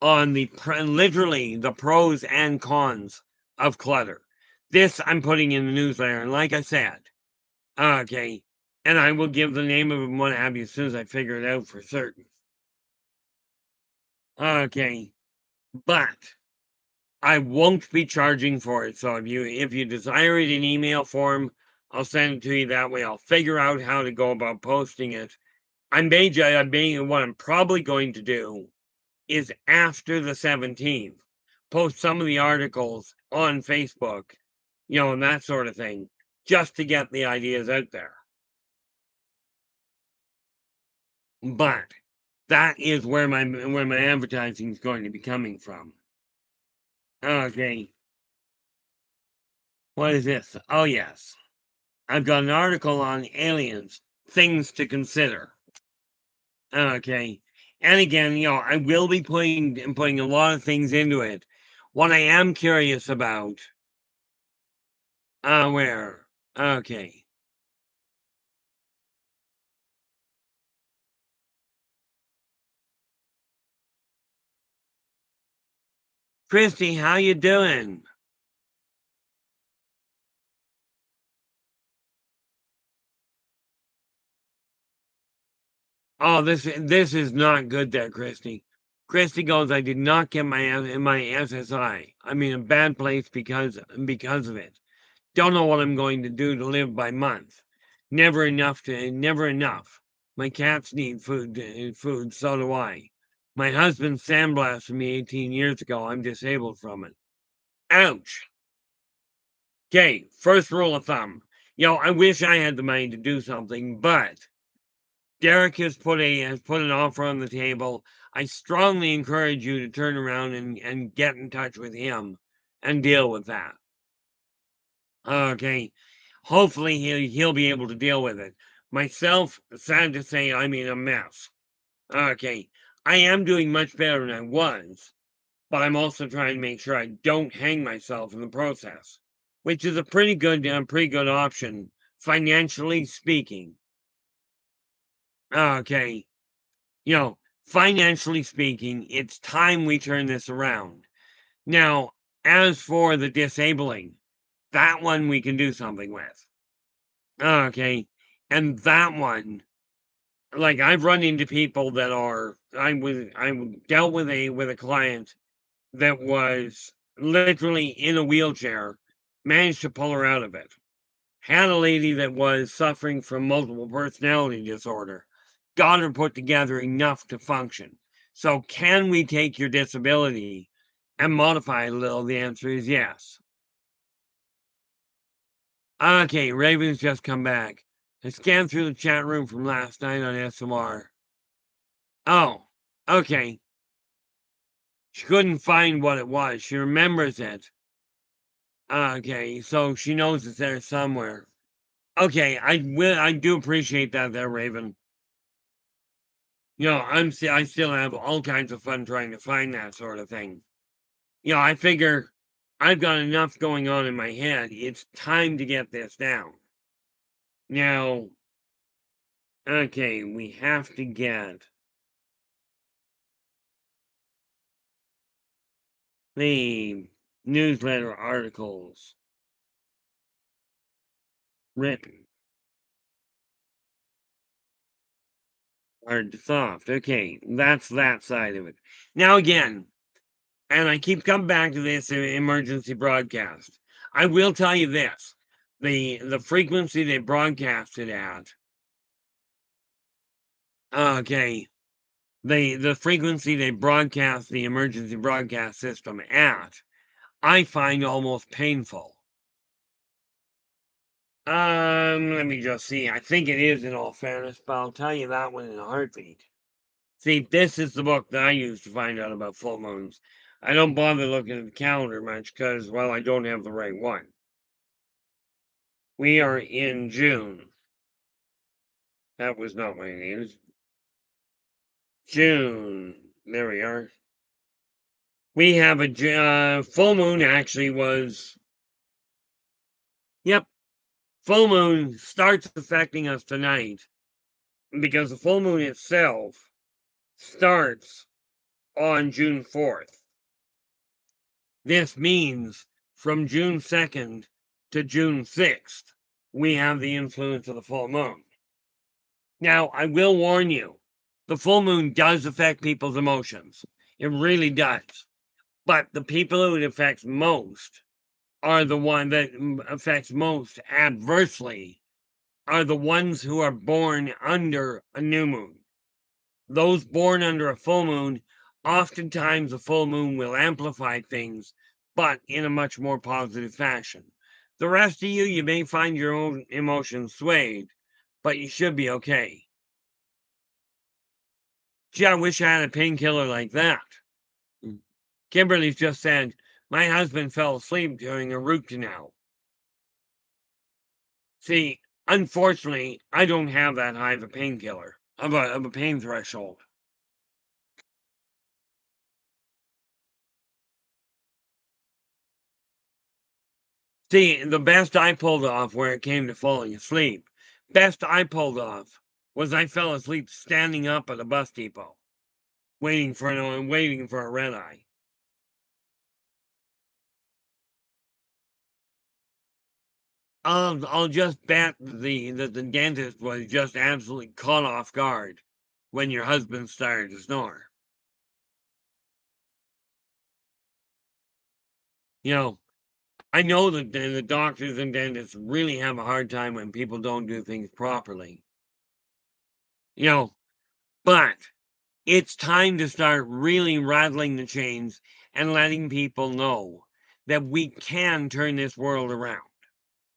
on literally the pros and cons of clutter. This I'm putting in the newsletter, and like I said, okay, and I will give the name of it and what have you as soon as I figure it out for certain. Okay, but I won't be charging for it. So if you desire it in email form, I'll send it to you that way. I'll figure out how to go about posting it. What I'm probably going to do is after the 17th, post some of the articles on Facebook, and that sort of thing, just to get the ideas out there. But that is where my advertising is going to be coming from. Okay. What is this? Oh, yes. I've got an article on aliens, things to consider. Okay. And again, I will be putting a lot of things into it. What I am curious about, where? Okay. Christy, how you doing? Oh, this is not good there, Christy. Christy goes, I did not get my SSI. I'm in a bad place because of it. Don't know what I'm going to do to live by month. Never enough. My cats need food, so do I. My husband sandblasted me 18 years ago. I'm disabled from it. Ouch. Okay, first rule of thumb. I wish I had the money to do something, but Derek has put an offer on the table. I strongly encourage you to turn around and get in touch with him and deal with that. Okay. Hopefully he'll be able to deal with it. Myself, sad to say, I'm in a mess. Okay. I am doing much better than I was, but I'm also trying to make sure I don't hang myself in the process, which is a pretty good option, financially speaking. Okay. Financially speaking, it's time we turn this around. Now, as for the disabling, that one we can do something with. Okay. And that one, like I've run into people that I dealt with a client that was literally in a wheelchair, managed to pull her out of it. Had a lady that was suffering from multiple personality disorder, got her put together enough to function. So can we take your disability and modify it a little? The answer is yes. Okay, Raven's just come back. I scanned through the chat room from last night on SMR. Oh, okay. She couldn't find what it was. She remembers it. Okay, so she knows it's there somewhere. Okay, I do appreciate that there, Raven. I still have all kinds of fun trying to find that sort of thing. I figure I've got enough going on in my head. It's time to get this down. Now, okay, we have to get the newsletter articles written. Hard to soft. Okay, that's that side of it. Now again, and I keep coming back to this emergency broadcast. I will tell you this: the frequency they broadcast it at. Okay, the frequency they broadcast the emergency broadcast system at, I find almost painful. Let me just see. I think it is, in all fairness, but I'll tell you that one in a heartbeat. See, this is the book that I use to find out about full moons. I don't bother looking at the calendar much because, well, I don't have the right one. We are in June. That was not my name. June. There we are. We have a full moon. Actually, was, yep. Full moon starts affecting us tonight because the full moon itself starts on June 4th. This means from June 2nd to June 6th, we have the influence of the full moon. Now, I will warn you, the full moon does affect people's emotions. It really does. But the people who it affects most are the one that affects most adversely are the ones who are born under a new moon. Those born under a full moon, oftentimes a full moon will amplify things, but in a much more positive fashion. The rest of you, you may find your own emotions swayed, but you should be okay. Gee, I wish I had a painkiller like that. Kimberly's just said, my husband fell asleep during a root canal. See, unfortunately, I don't have that high of a painkiller, of a pain threshold. See, the best I pulled off where it came to falling asleep, best I pulled off was I fell asleep standing up at a bus depot, waiting for a red eye. I'll just bet that the dentist was just absolutely caught off guard when your husband started to snore. You know, I know that the doctors and dentists really have a hard time when people don't do things properly. You know, but it's time to start really rattling the chains and letting people know that we can turn this world around.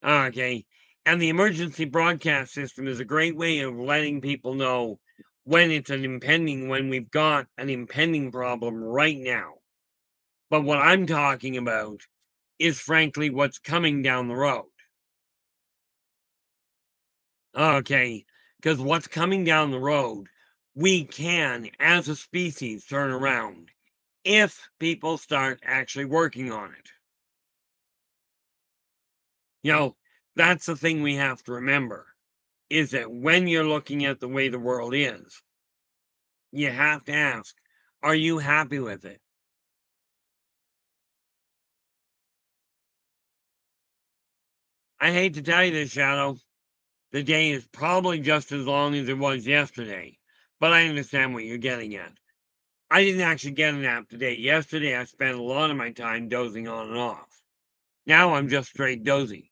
Okay. And the emergency broadcast system is a great way of letting people know when when we've got an impending problem right now. But what I'm talking about is frankly what's coming down the road. Okay. Because what's coming down the road, we can, as a species, turn around if people start actually working on it. You know, that's the thing we have to remember is that when you're looking at the way the world is, you have to ask, are you happy with it? I hate to tell you this, Shadow. The day is probably just as long as it was yesterday, but I understand what you're getting at. I didn't actually get a nap today. Yesterday, I spent a lot of my time dozing on and off. Now I'm just straight dozy.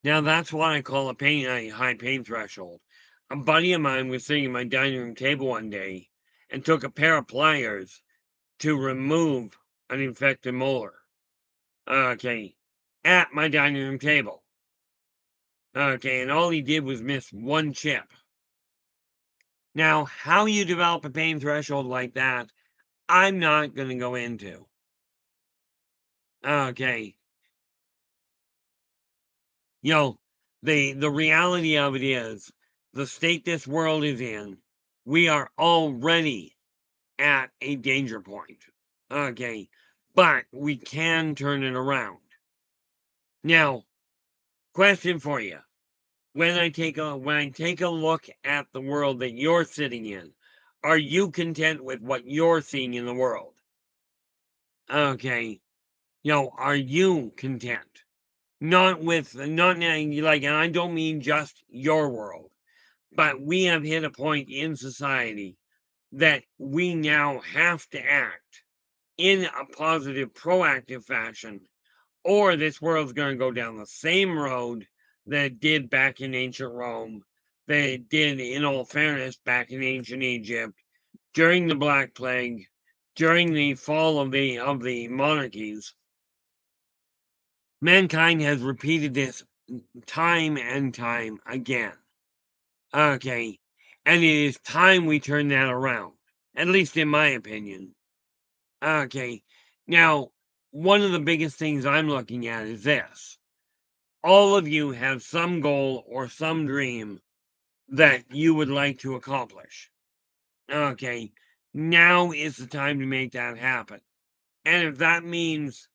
Now that's what I call a high pain threshold. A buddy of mine was sitting at my dining room table one day and took a pair of pliers to remove an infected molar. Okay, at my dining room table. Okay, and all he did was miss one chip. Now, how you develop a pain threshold like that, I'm not going to go into. Okay, you know, the reality of it is the state this world is in, we are already at a danger point. Okay, but we can turn it around. Now, question for you. When I take a look at the world that you're sitting in, are you content with what you're seeing in the world? Okay. Are you content? Not like, and I don't mean just your world, but we have hit a point in society that we now have to act in a positive, proactive fashion, or this world's going to go down the same road that it did back in ancient Rome, that it did, in all fairness, back in ancient Egypt, during the Black Plague, during the fall of the monarchies. Mankind has repeated this time and time again. Okay, and it is time we turn that around, at least in my opinion. Okay, now, one of the biggest things I'm looking at is this. All of you have some goal or some dream that you would like to accomplish. Okay, now is the time to make that happen. And if that means,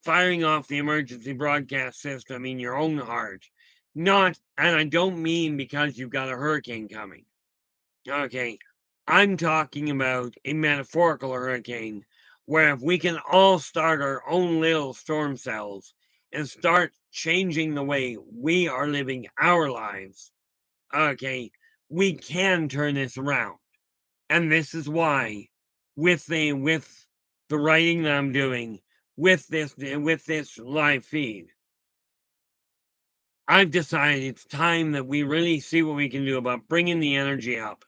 firing off the emergency broadcast system in your own heart, and I don't mean because you've got a hurricane coming. Okay, I'm talking about a metaphorical hurricane where if we can all start our own little storm cells and start changing the way we are living our lives, okay, we can turn this around. And this is why, with the writing that I'm doing, with this live feed, I've decided it's time that we really see what we can do about bringing the energy up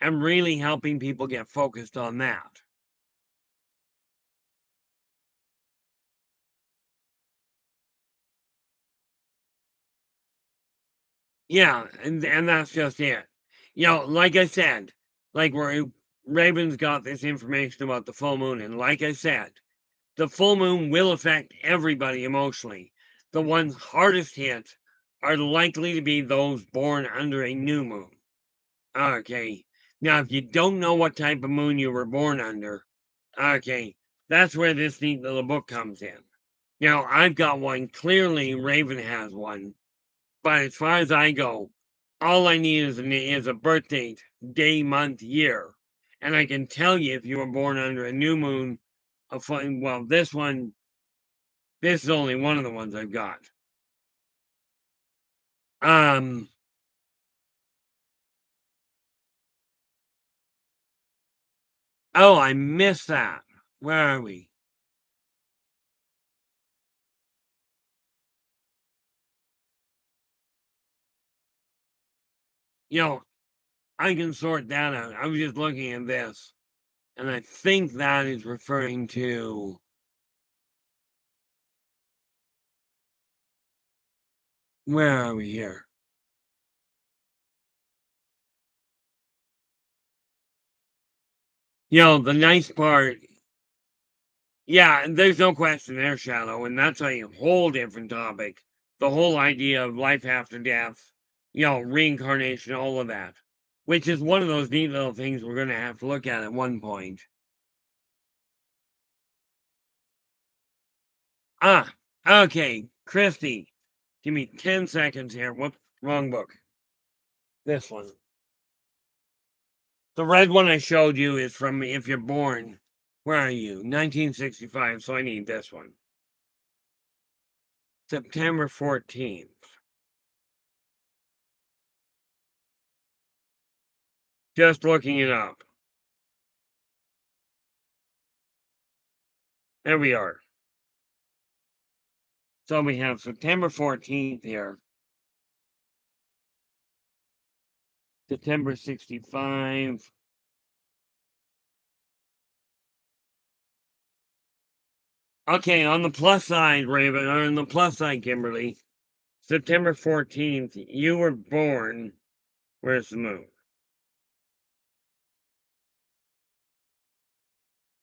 and really helping people get focused on that. Yeah, and that's just it. Like I said, like where Raven's got this information about the full moon, and like I said, the full moon will affect everybody emotionally. The ones hardest hit are likely to be those born under a new moon. Okay. Now, if you don't know what type of moon you were born under, okay, that's where this neat little book comes in. I've got one. Clearly, Raven has one. But as far as I go, all I need is a birth date, day, month, year. And I can tell you if you were born under a new moon, this is only one of the ones I've got. Um, oh, I missed that. Where are we? I can sort that out. I was just looking at this, and I think that is referring to. Where are we here? The nice part. Yeah, there's no question there, Shadow, and that's a whole different topic. The whole idea of life after death, reincarnation, all of that, which is one of those neat little things we're going to have to look at one point. Ah, okay, Christy, give me 10 seconds here. Whoops, wrong book. This one. The red one I showed you is from If You're Born. Where are you? 1965, so I need this one. September 14th. Just looking it up. There we are. So we have September 14th here. September 65. Okay, on the plus side, Raven, or on the plus side, Kimberly, September 14th, you were born. Where's the moon?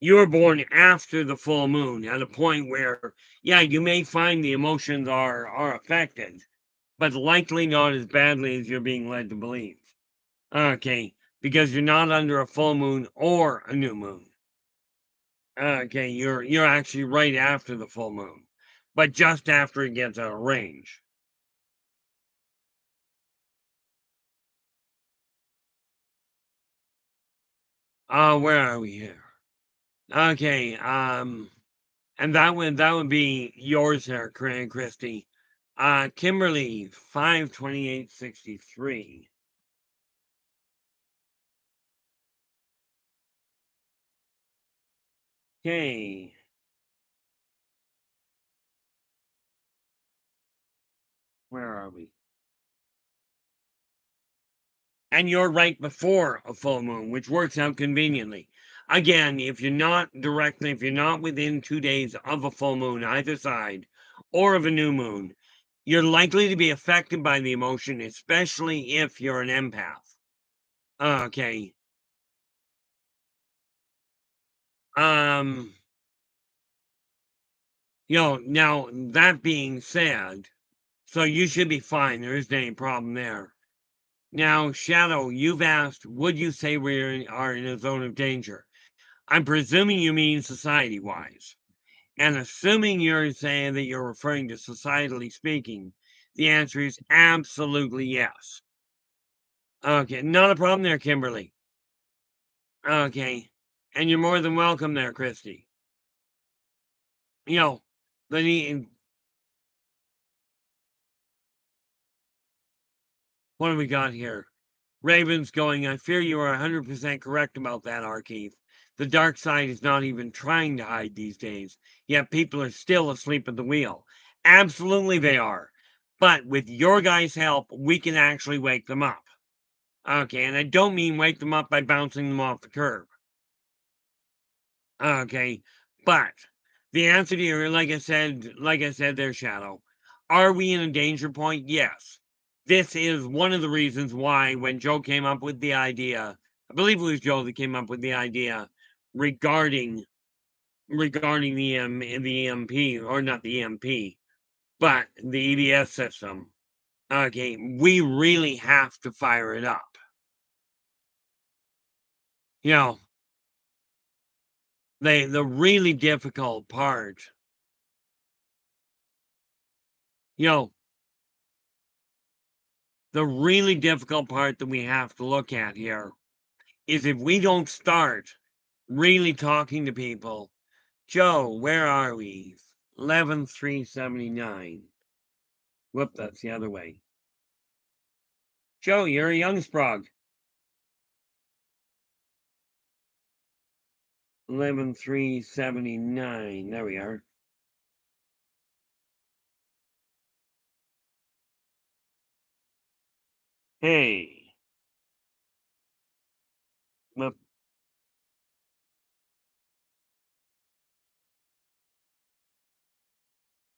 You were born after the full moon at a point where, yeah, you may find the emotions are affected, but likely not as badly as you're being led to believe. Okay, because you're not under a full moon or a new moon. Okay, you're actually right after the full moon, but just after it gets out of range. Where are we here? Okay, and that would be yours there, Christy. Kimberly, 52863. Okay, where are we? And you're right before a full moon, which works out conveniently. Again, if you're not within 2 days of a full moon, either side, or of a new moon, you're likely to be affected by the emotion, especially if you're an empath. Okay. Um, now that being said, so you should be fine. There isn't any problem there. Now, Shadow, you've asked, would you say are in a zone of danger? I'm presuming you mean society-wise. And assuming you're saying that you're referring to societally speaking, the answer is absolutely yes. Okay, not a problem there, Kimberly. Okay, and you're more than welcome there, Christy. You know, the what do we got here? Raven's going, I fear you are 100% correct about that, Arkeith. The dark side is not even trying to hide these days, yet people are still asleep at the wheel. Absolutely they are. But with your guys' help, we can actually wake them up. Okay, and I don't mean wake them up by bouncing them off the curb. Okay, but the answer to your, like I said there, Shadow, are we in a danger point? Yes. This is one of the reasons why when Joe came up with the idea, I believe it was Joe that came up with the idea regarding the EMP, or not the EMP, but the EBS system. Okay, we really have to fire it up. You know, the really difficult part, you know, the really difficult part that we have to look at here is if we don't start really talking to people. Joe, where are we? 11,379. Whoop, that's the other way. Joe, you're a young sprog. 11,379. There we are. Hey. Whoop.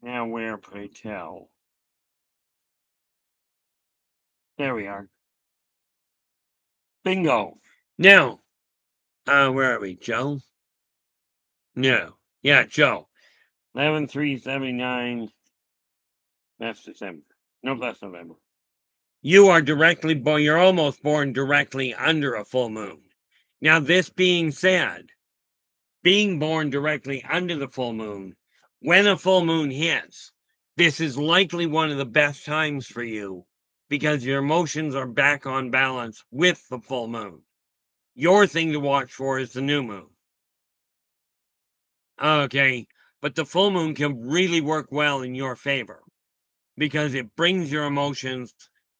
Now where, pray tell? There we are. Bingo. Now, where are we? Joe? No. Yeah, Joe. 11,379. That's December. Nope, that's November. You are directly born, you're almost born directly under a full moon. Now, this being said, being born directly under the full moon, when a full moon hits, this is likely one of the best times for you because your emotions are back on balance with the full moon. Your thing to watch for is the new moon. Okay, but the full moon can really work well in your favor because it brings your emotions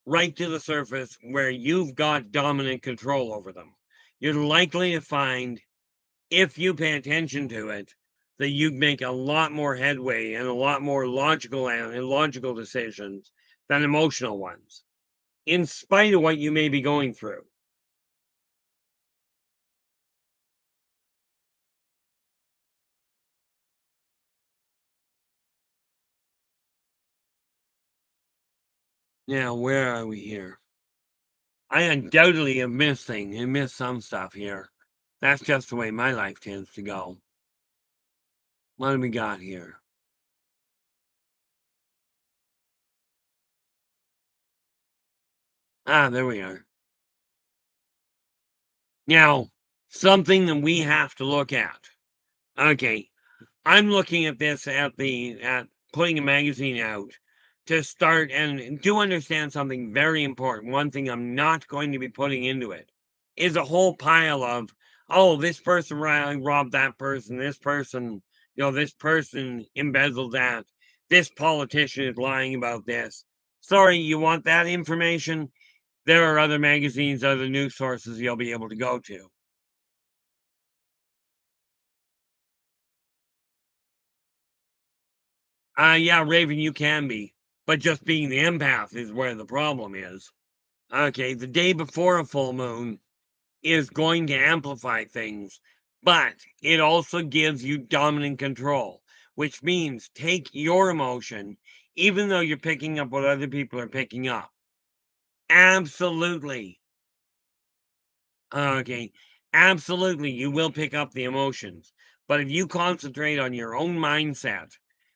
right to the surface where you've got dominant control over them. You're likely to find, if you pay attention to it, that you make a lot more headway and a lot more logical decisions than emotional ones, in spite of what you may be going through. Now, where are we here? I undoubtedly have missed things and missed some stuff here. That's just the way my life tends to go. What do we got here? Ah, there we are. Now, something that we have to look at. Okay, I'm looking at this at putting a magazine out to start and do understand something very important. One thing I'm not going to be putting into it is a whole pile of, oh, this person robbed that person, this person, this person embezzled that, this politician is lying about this. Sorry, you want that information? There are other magazines, other news sources you'll be able to go to. Yeah, Raven, you can be, but just being the empath is where the problem is. Okay, the day before a full moon is going to amplify things, but it also gives you dominant control, which means take your emotion, even though you're picking up what other people are picking up. Absolutely. Okay, absolutely, you will pick up the emotions. But if you concentrate on your own mindset,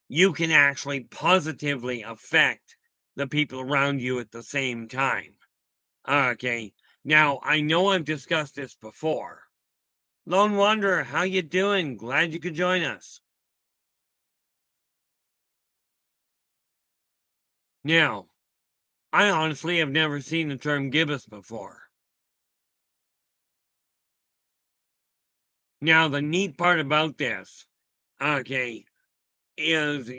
you can actually positively affect the people around you at the same time. Okay, now I know I've discussed this before. Lone Wanderer, how you doing? Glad you could join us. Now, I honestly have never seen the term gibbous before. Now, the neat part about this, okay, is,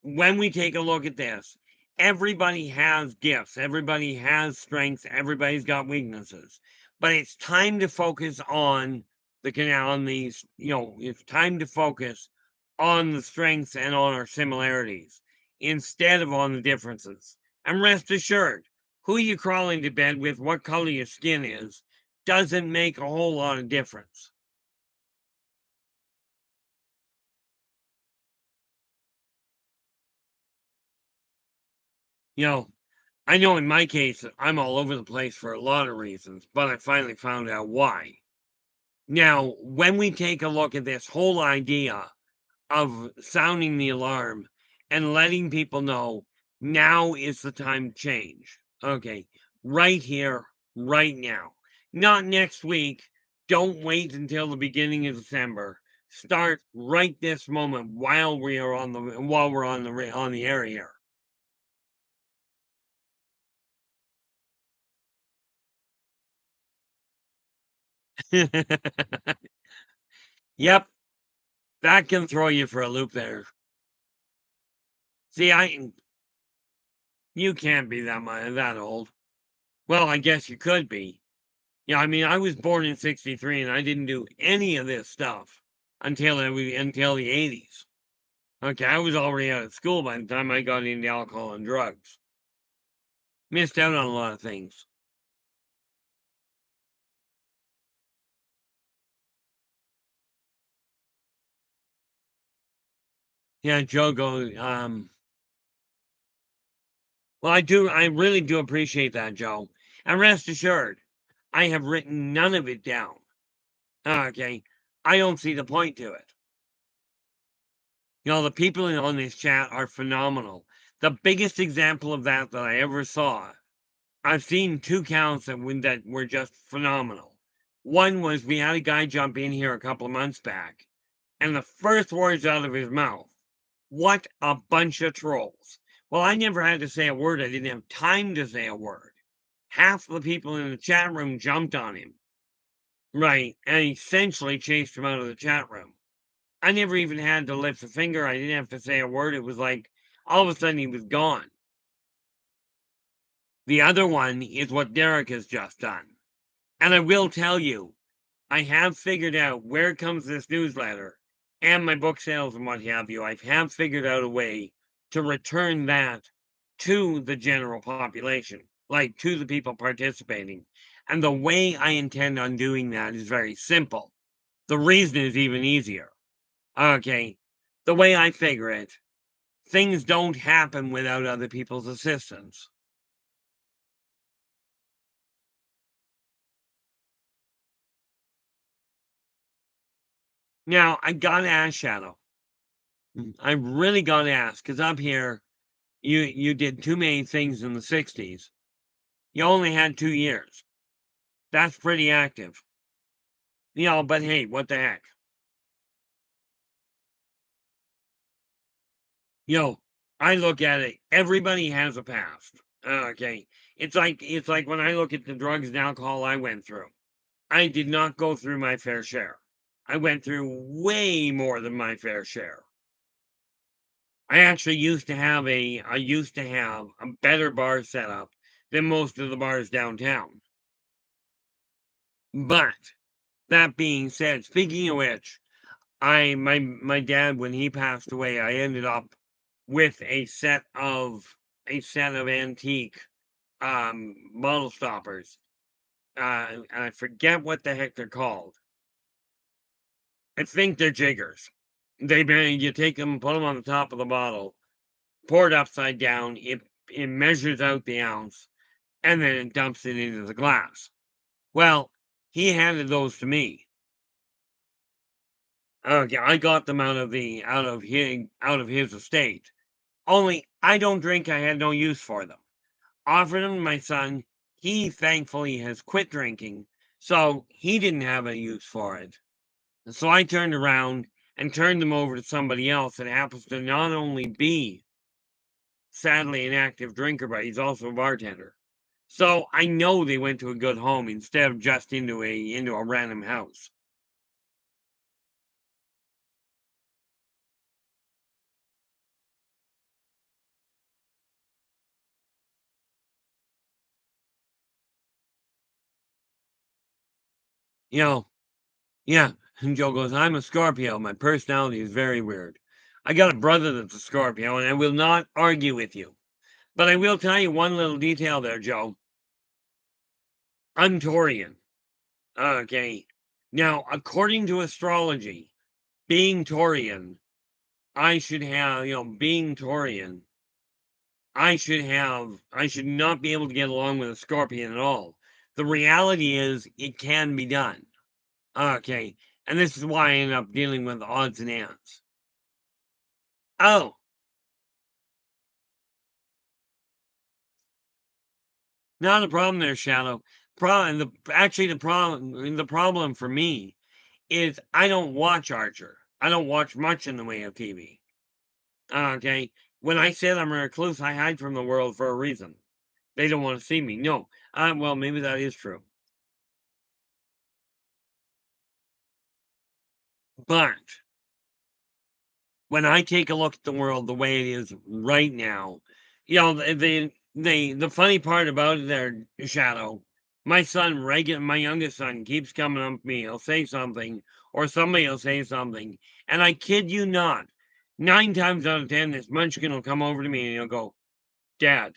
when we take a look at this, everybody has gifts, everybody has strengths, everybody's got weaknesses. But it's time to focus on on these, it's time to focus on the strengths and on our similarities instead of on the differences. And rest assured, who you crawling to bed with, what color your skin is, doesn't make a whole lot of difference. You know, I know in my case, I'm all over the place for a lot of reasons, but I finally found out why. Now, when we take a look at this whole idea of sounding the alarm and letting people know now is the time to change. Okay, right here, right now. Not next week. Don't wait until the beginning of December. Start right this moment while we are while we're on the air here. Yep, that can throw you for a loop there. See, you can't be that old. Well, I guess you could be. Yeah, I mean, I was born in '63 and I didn't do any of this stuff until the '80s. Okay, I was already out of school by the time I got into alcohol and drugs. Missed out on a lot of things. Yeah, Joe goes, well, I really do appreciate that, Joe. And rest assured, I have written none of it down. Okay, I don't see the point to it. The people on this chat are phenomenal. The biggest example of that I ever saw, I've seen two counts that were just phenomenal. One was we had a guy jump in here a couple of months back, and the first words out of his mouth, "What a bunch of trolls." Well, I never had to say a word. I didn't have time to say a word. Half the people in the chat room jumped on him, right, and essentially chased him out of the chat room. I never even had to lift a finger. I didn't have to say a word. It was like all of a sudden he was gone. The other one is what Derek has just done. And I will tell you, I have figured out where comes this newsletter and my book sales and what have you. I have figured out a way to return that to the general population, like to the people participating. And the way I intend on doing that is very simple. The reason is even easier. Okay. The way I figure it, things don't happen without other people's assistance. Now, I gotta ask Shadow. I really gotta ask, because up here, you did too many things in the '60s. You only had 2 years. That's pretty active. But hey, what the heck? You know, I look at it, everybody has a past. Okay. It's like when I look at the drugs and alcohol I went through. I did not go through my fair share. I went through way more than my fair share. I actually used to have a better bar setup than most of the bars downtown. But that being said, speaking of which, my dad, when he passed away, I ended up with a set of antique bottle stoppers. And I forget what the heck they're called. I think they're jiggers. You take them, put them on the top of the bottle, pour it upside down. It measures out the ounce, and then it dumps it into the glass. Well, he handed those to me. Okay, I got them out of his estate. Only I don't drink. I had no use for them. Offered them to my son. He thankfully has quit drinking, so he didn't have a use for it. So I turned around and turned them over to somebody else that happens to not only be sadly an active drinker, but he's also a bartender. So I know they went to a good home instead of just into a random house. You know, yeah. And Joe goes, I'm a Scorpio. My personality is very weird. I got a brother that's a Scorpio, and I will not argue with you. But I will tell you one little detail there, Joe. I'm Taurian. Okay. Now, according to astrology, being Taurian, being Taurian, I should not be able to get along with a Scorpion at all. The reality is, it can be done. Okay. And this is why I end up dealing with odds and ends. Oh, not a problem there, Shadow. The problem for me is I don't watch Archer. I don't watch much in the way of TV. Okay. When I said I'm a recluse, I hide from the world for a reason. They don't want to see me. No. Well, maybe that is true. But when I take a look at the world the way it is right now, the funny part about it there, Shadow, my youngest son keeps coming up to me. He'll say something, or somebody will say something, and I kid you not, 9 times out of 10, this munchkin will come over to me and he'll go, "Dad,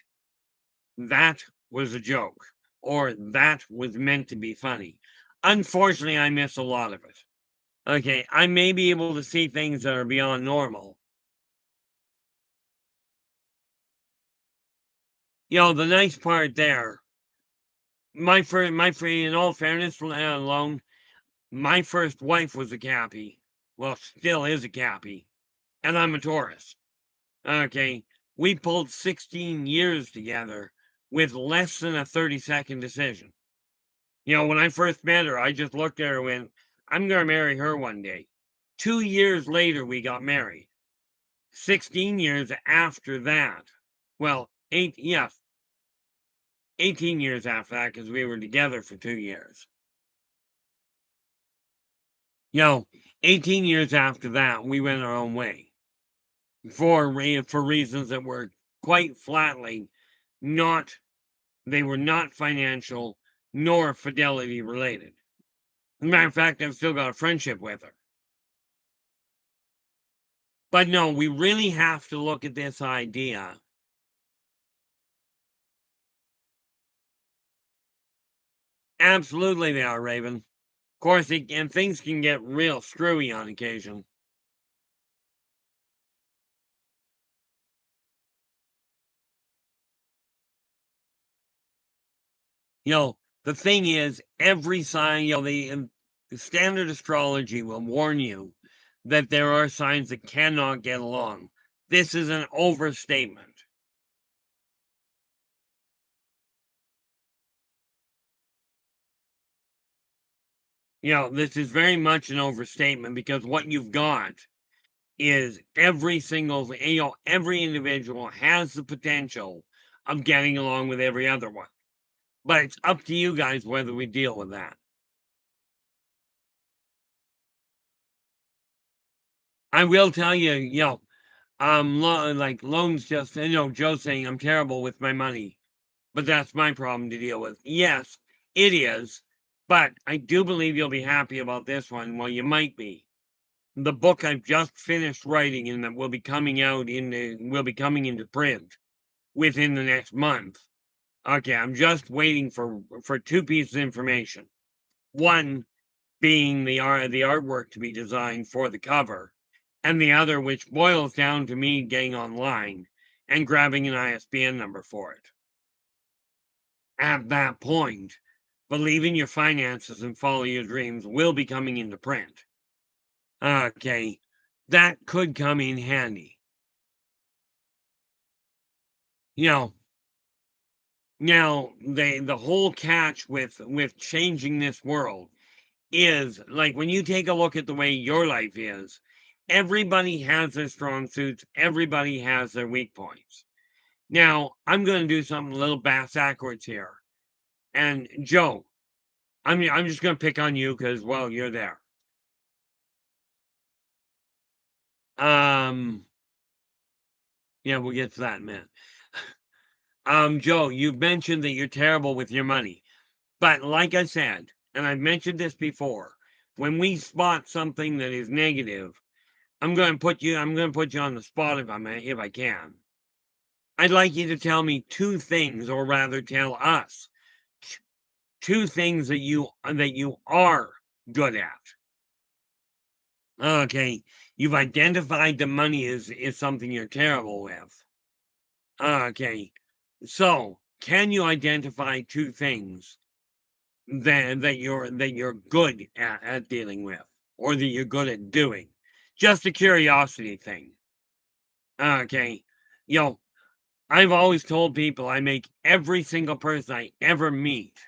that was a joke," or "That was meant to be funny." Unfortunately, I miss a lot of it. Okay, I may be able to see things that are beyond normal. The nice part there, in all fairness, alone, my first wife was a Cappy. Well, still is a Cappy, and I'm a Taurus. Okay, we pulled 16 years together with less than a 30-second decision. When I first met her, I just looked at her and went, I'm going to marry her one day. 2 years later, we got married. 16 years after that, well, 18 years after that, because we were together for 2 years. 18 years after that, we went our own way for reasons that were quite flatly not, they were not financial nor fidelity related. As a matter of fact, I've still got a friendship with her. But no, we really have to look at this idea. Absolutely, they are, Raven. Of course, and things can get real screwy on occasion. The thing is, every sign, the standard astrology will warn you that there are signs that cannot get along. This is an overstatement. This is very much an overstatement because what you've got is every individual has the potential of getting along with every other one. But it's up to you guys whether we deal with that. I will tell you, like loans just, Joe saying I'm terrible with my money, but that's my problem to deal with. Yes, it is, but I do believe you'll be happy about this one. Well, you might be. The book I've just finished writing and that will be coming into print within the next month. Okay, I'm just waiting for two pieces of information. One being the artwork to be designed for the cover, and the other which boils down to me getting online and grabbing an ISBN number for it. At that point, believe in your finances and follow your dreams will be coming into print. Okay, that could come in handy. You know, now the whole catch with changing this world is like when you take a look at the way your life is, everybody has their strong suits, everybody has their weak points. Now, I'm going to do something a little bass backwards here. And Joe, I'm just going to pick on you because, well, you're there. Yeah, we'll get to that in a minute. Joe, you've mentioned that you're terrible with your money. But like I said, and I've mentioned this before, when we spot something that is negative, I'm going to put you on the spot if I can. I'd like you to tell me two things, or rather tell us two things that you are good at. Okay, you've identified the money is something you're terrible with. Okay, so can you identify two things that you're good at dealing with, or that you're good at doing? Just a curiosity thing. Okay, you know, I've always told people I make every single person I ever meet.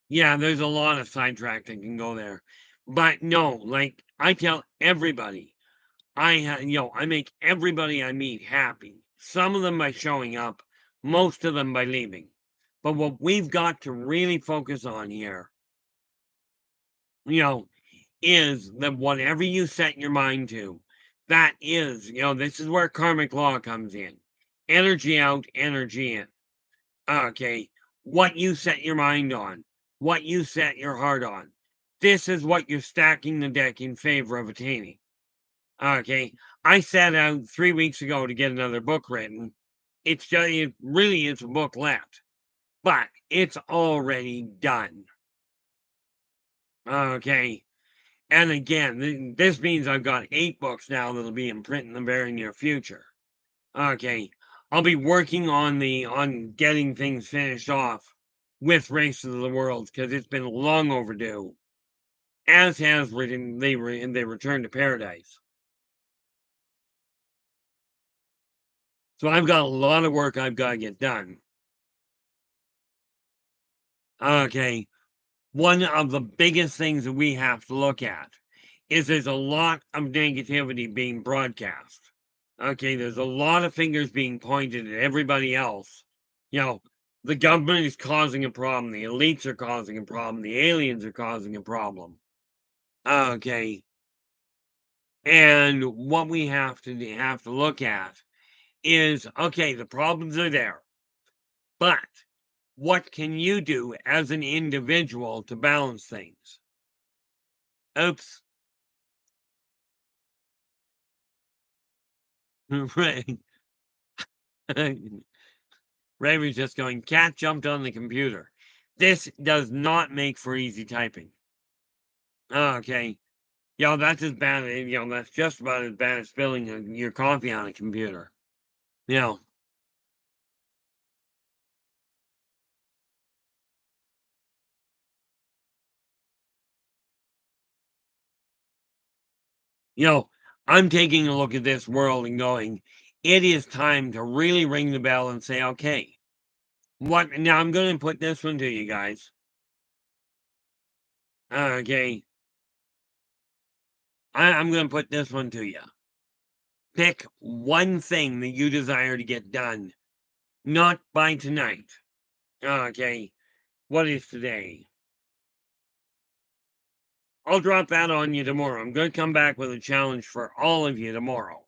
Yeah, there's a lot of sidetrack that can go there. But no, like I tell everybody, I make everybody I meet happy. Some of them by showing up, most of them by leaving. But what we've got to really focus on here, you know, is that whatever you set your mind to, that is, this is where karmic law comes in. Energy out, energy in. Okay. What you set your mind on, what you set your heart on. This is what you're stacking the deck in favor of attaining. Okay. I set out 3 weeks ago to get another book written. It really is a booklet, but it's already done. Okay. And again, this means I've got 8 books now that'll be in print in the very near future. Okay. I'll be working on getting things finished off with Races of the Worlds because it's been long overdue. As has written they Return to Paradise. So I've got a lot of work I've got to get done. Okay. One of the biggest things that we have to look at is there's a lot of negativity being broadcast. Okay, there's a lot of fingers being pointed at everybody else. The government is causing a problem, the elites are causing a problem, the aliens are causing a problem. Okay. And what we have to look at is okay, the problems are there. But what can you do as an individual to balance things? Oops. Right. Ray was just going, cat jumped on the computer. This does not make for easy typing. Okay. That's as bad, that's just about as bad as spilling your coffee on a computer. You know, You know, I'm taking a look at this world and going, it is time to really ring the bell and say, okay, what now I'm gonna put this one to you guys. Okay. I'm gonna put this one to you. Pick one thing that you desire to get done, not by tonight. Okay. What is today? I'll drop that on you tomorrow. I'm gonna come back with a challenge for all of you tomorrow.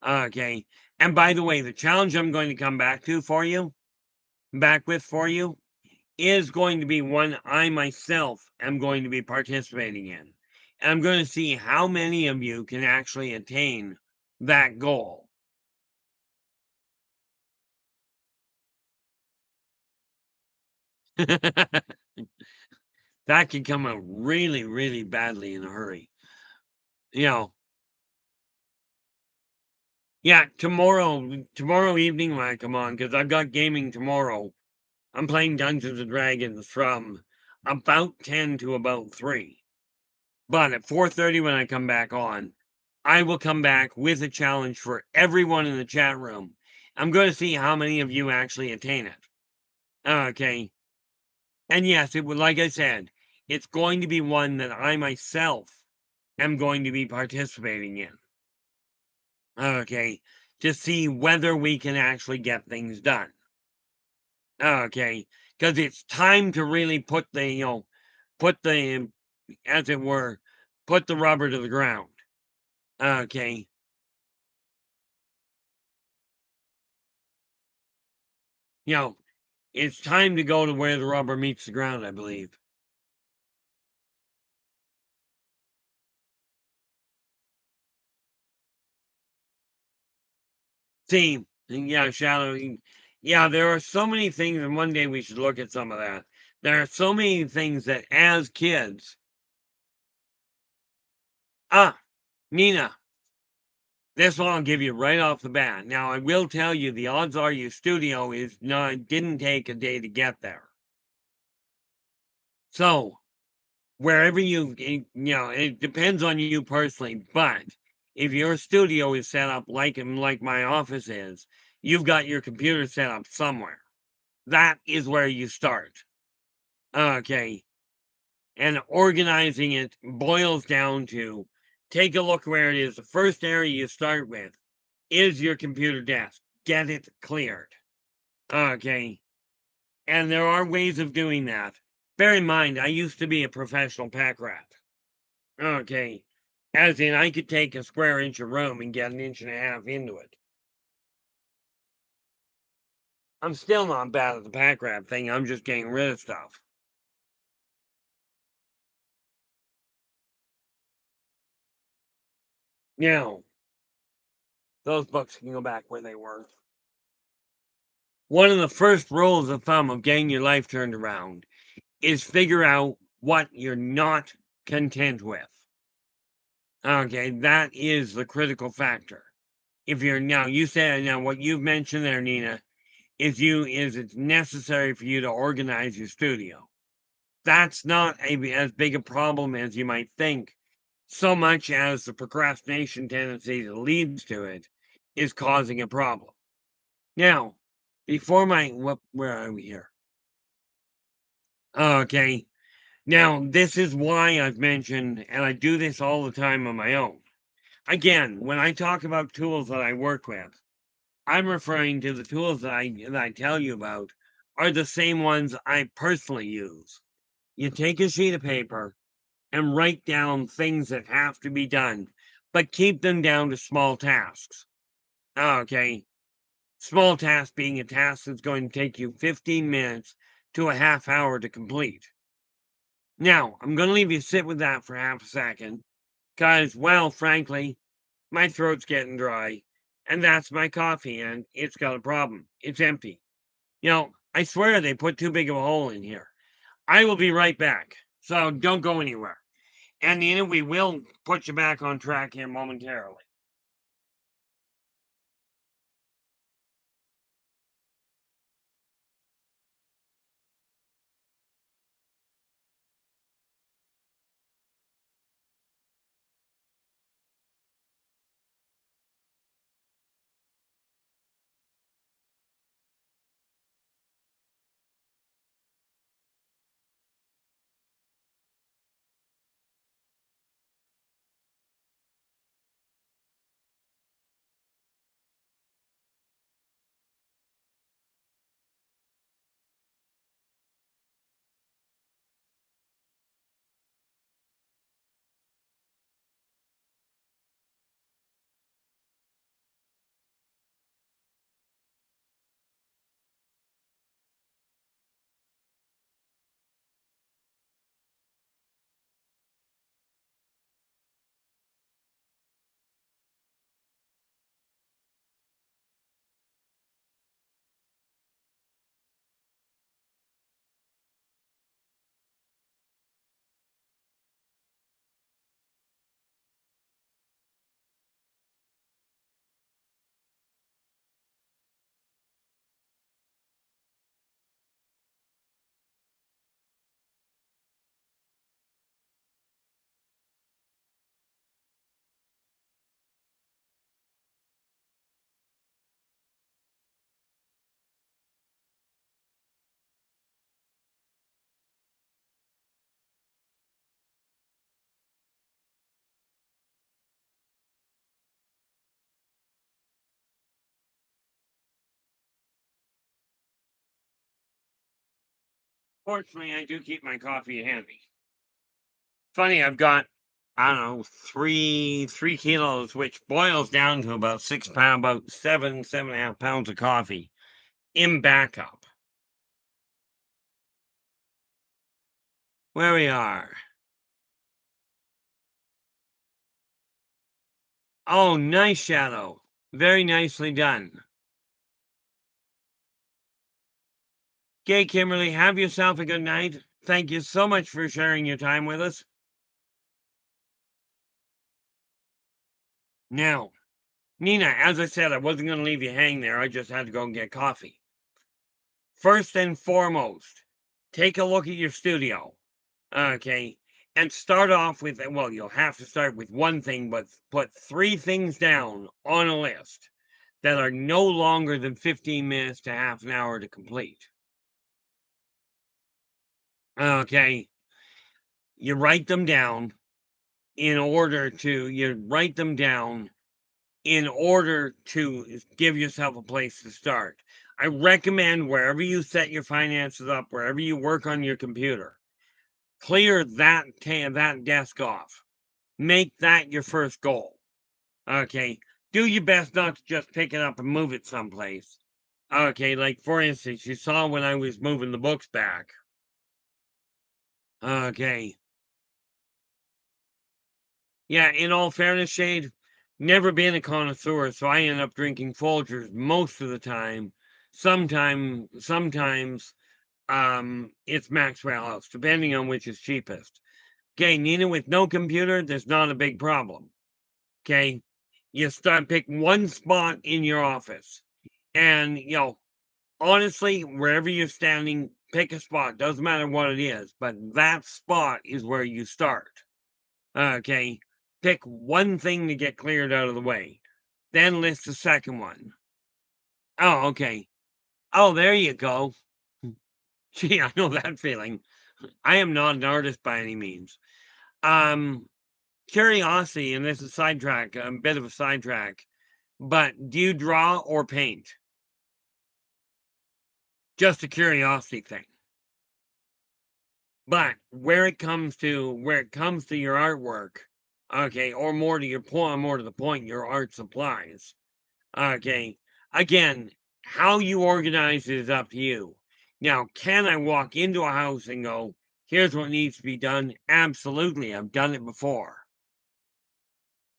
Okay. And by the way, the challenge I'm going to come back with for you, is going to be one I myself am going to be participating in. And I'm going to see how many of you can actually attain that goal. That could come out really, really badly in a hurry. You know, yeah, tomorrow evening when I come on, because I've got gaming tomorrow. I'm playing Dungeons and Dragons from about 10 to about 3. But at 4:30 when I come back on, I will come back with a challenge for everyone in the chat room. I'm going to see how many of you actually attain it. Okay. And yes, it would, like I said, it's going to be one that I myself am going to be participating in. Okay. To see whether we can actually get things done. Okay. Because it's time to really put the, as it were, put the rubber to the ground. Okay. You know, it's time to go to where the rubber meets the ground, I believe. See, yeah, shadowing. Yeah, there are so many things, and one day we should look at some of that. There are so many things that as kids, Nina, this one I'll give you right off the bat. Now, I will tell you the odds are your studio is not, didn't take a day to get there. So, wherever it depends on you personally, but if your studio is set up like my office is, you've got your computer set up somewhere. That is where you start. Okay. And organizing it boils down to take a look where it is. The first area you start with is your computer desk. Get it cleared. Okay. And there are ways of doing that. Bear in mind, I used to be a professional pack rat. Okay. As in, I could take a square inch of room and get an inch and a half into it. I'm still not bad at the pack rat thing. I'm just getting rid of stuff. Now, those books can go back where they were. One of the first rules of thumb of getting your life turned around is figure out what you're not content with. Okay, that is the critical factor. If you're you said now what you've mentioned there, Nina, is it's necessary for you to organize your studio. That's not as big a problem as you might think, so much as the procrastination tendency that leads to it is causing a problem. Now, before where are we here? Okay. Now, this is why I've mentioned, and I do this all the time on my own. Again, when I talk about tools that I work with, I'm referring to the tools that I tell you about are the same ones I personally use. You take a sheet of paper and write down things that have to be done, but keep them down to small tasks. Okay. Small task being a task that's going to take you 15 minutes to a half hour to complete. Now, I'm going to leave you sit with that for half a second, because, well, frankly, my throat's getting dry, and that's my coffee, and it's got a problem. It's empty. I swear they put too big of a hole in here. I will be right back, so don't go anywhere. And Nina, we will put you back on track here momentarily. Fortunately, I do keep my coffee handy. Funny, I've got, I don't know, 3 kilos, which boils down to about 6 pounds, about 7.5 pounds of coffee in backup. Where we are. Oh, nice shadow. Very nicely done. Okay, Kimberly, have yourself a good night. Thank you so much for sharing your time with us. Now, Nina, as I said, I wasn't going to leave you hang there. I just had to go and get coffee. First and foremost, take a look at your studio. Okay. And start off with, well, you'll have to start with one thing, but put 3 things down on a list that are no longer than 15 minutes to half an hour to complete. Okay. You write them down you write them down in order to give yourself a place to start. I recommend wherever you set your finances up, wherever you work on your computer, clear that desk off. Make that your first goal. Okay. Do your best not to just pick it up and move it someplace. Okay, like for instance, you saw when I was moving the books back. Okay. Yeah, in all fairness, Shade, never been a connoisseur, so I end up drinking Folgers most of the time. Sometimes it's Maxwell House, depending on which is cheapest. Okay, Nina, with no computer, there's not a big problem. Okay, you pick one spot in your office, and honestly, wherever you're standing, pick a spot. Doesn't matter what it is, but that spot is where you start. Okay, pick one thing to get cleared out of the way, then list the second one. Oh, okay. Oh, there you go. Gee, I know that feeling. I am not an artist by any means. Um, Curiosity, and this is a bit of a sidetrack, but do you draw or paint? Just a curiosity thing. But where it comes to your artwork, okay, or more to the point, your art supplies. Okay. Again, how you organize it is up to you. Now, can I walk into a house and go, here's what needs to be done? Absolutely. I've done it before.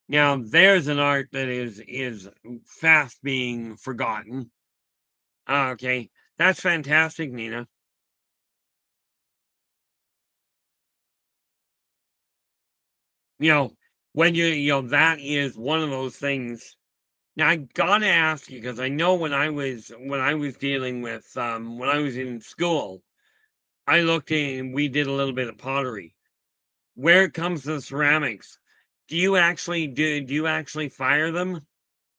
Now, there's an art that is fast being forgotten. Okay. That's fantastic, Nina. You know, that is one of those things. Now I gotta ask you because I know when I was dealing with when I was in school, I looked in we did a little bit of pottery. Where it comes to ceramics, do you actually fire them?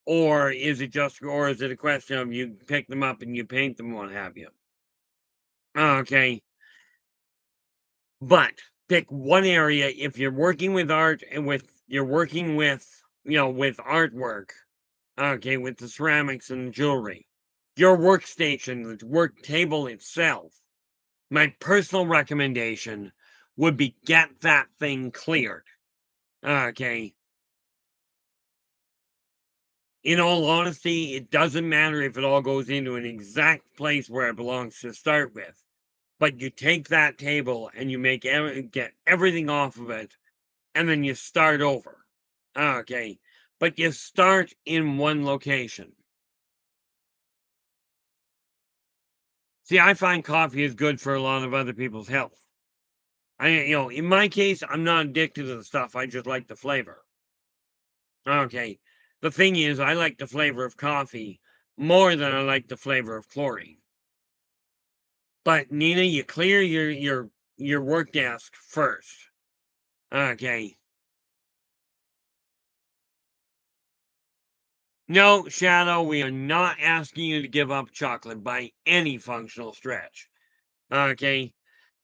Or is it a question of you pick them up and you paint them, what have you? Okay. But pick one area if you're working with art and you're working with artwork, okay, with the ceramics and the jewelry. Your workstation, the work table itself. My personal recommendation would be get that thing cleared. Okay. In all honesty, it doesn't matter if it all goes into an exact place where it belongs to start with. But you take that table and you get everything off of it, and then you start over. Okay. But you start in one location. See, I find coffee is good for a lot of other people's health. In my case, I'm not addicted to the stuff. I just like the flavor. Okay. The thing is, I like the flavor of coffee more than I like the flavor of chlorine. But Nina, you clear your work desk first. Okay. No, Shadow, we are not asking you to give up chocolate by any functional stretch. Okay.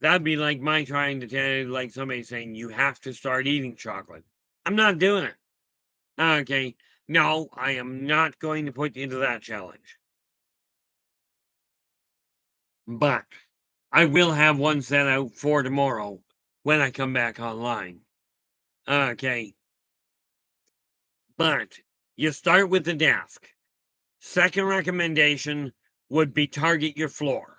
That'd be like my trying to tell like somebody saying you have to start eating chocolate. I'm not doing it. Okay. No, I am not going to put you into that challenge. But I will have one set out for tomorrow when I come back online. Okay. But you start with the desk. Second recommendation would be target your floor.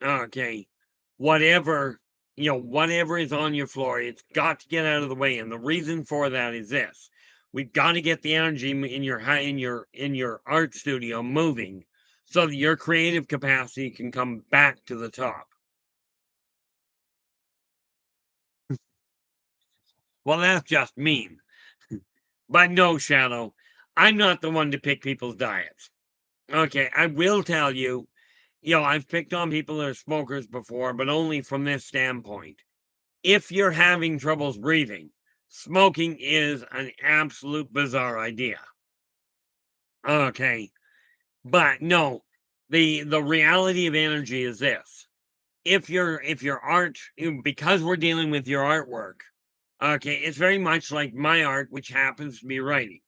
Okay. Whatever, whatever is on your floor, it's got to get out of the way. And the reason for that is this. We've got to get the energy in your art studio moving so that your creative capacity can come back to the top. Well, that's just mean. But no, Shadow, I'm not the one to pick people's diets. Okay, I will tell you, I've picked on people that are smokers before, but only from this standpoint. If you're having troubles breathing, smoking is an absolute bizarre idea. Okay, but no, the reality of energy is this. If your art, because we're dealing with your artwork, okay, it's very much like my art, which happens to be writing.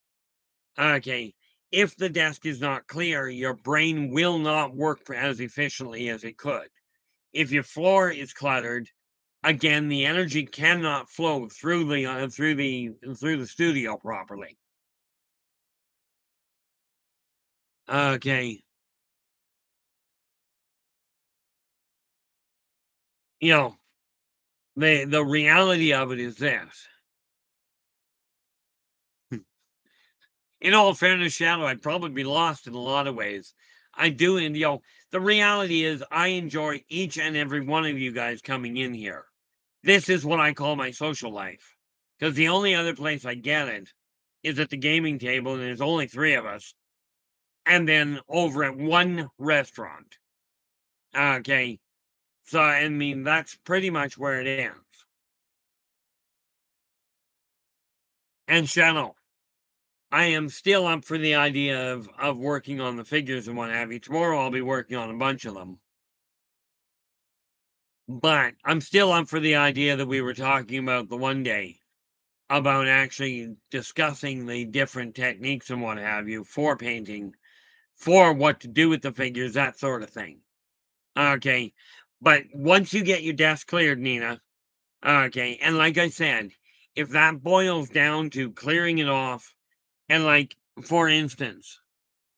Okay, if the desk is not clear, your brain will not work as efficiently as it could. If your floor is cluttered, again, the energy cannot flow through the studio properly. Okay, you know, the reality of it is this. In all fairness, Shadow, I'd probably be lost in a lot of ways. I do, and the reality is I enjoy each and every one of you guys coming in here. This is what I call my social life. Because the only other place I get it is at the gaming table, and there's only three of us. And then over at one restaurant. Okay. So, I mean, that's pretty much where it ends. And Shadow, I am still up for the idea of working on the figures and what have you. Tomorrow I'll be working on a bunch of them. But I'm still up for the idea that we were talking about the one day about actually discussing the different techniques and what have you for painting, for what to do with the figures, that sort of thing. Okay. But once you get your desk cleared, Nina, okay, and like I said, if that boils down to clearing it off, and like, for instance,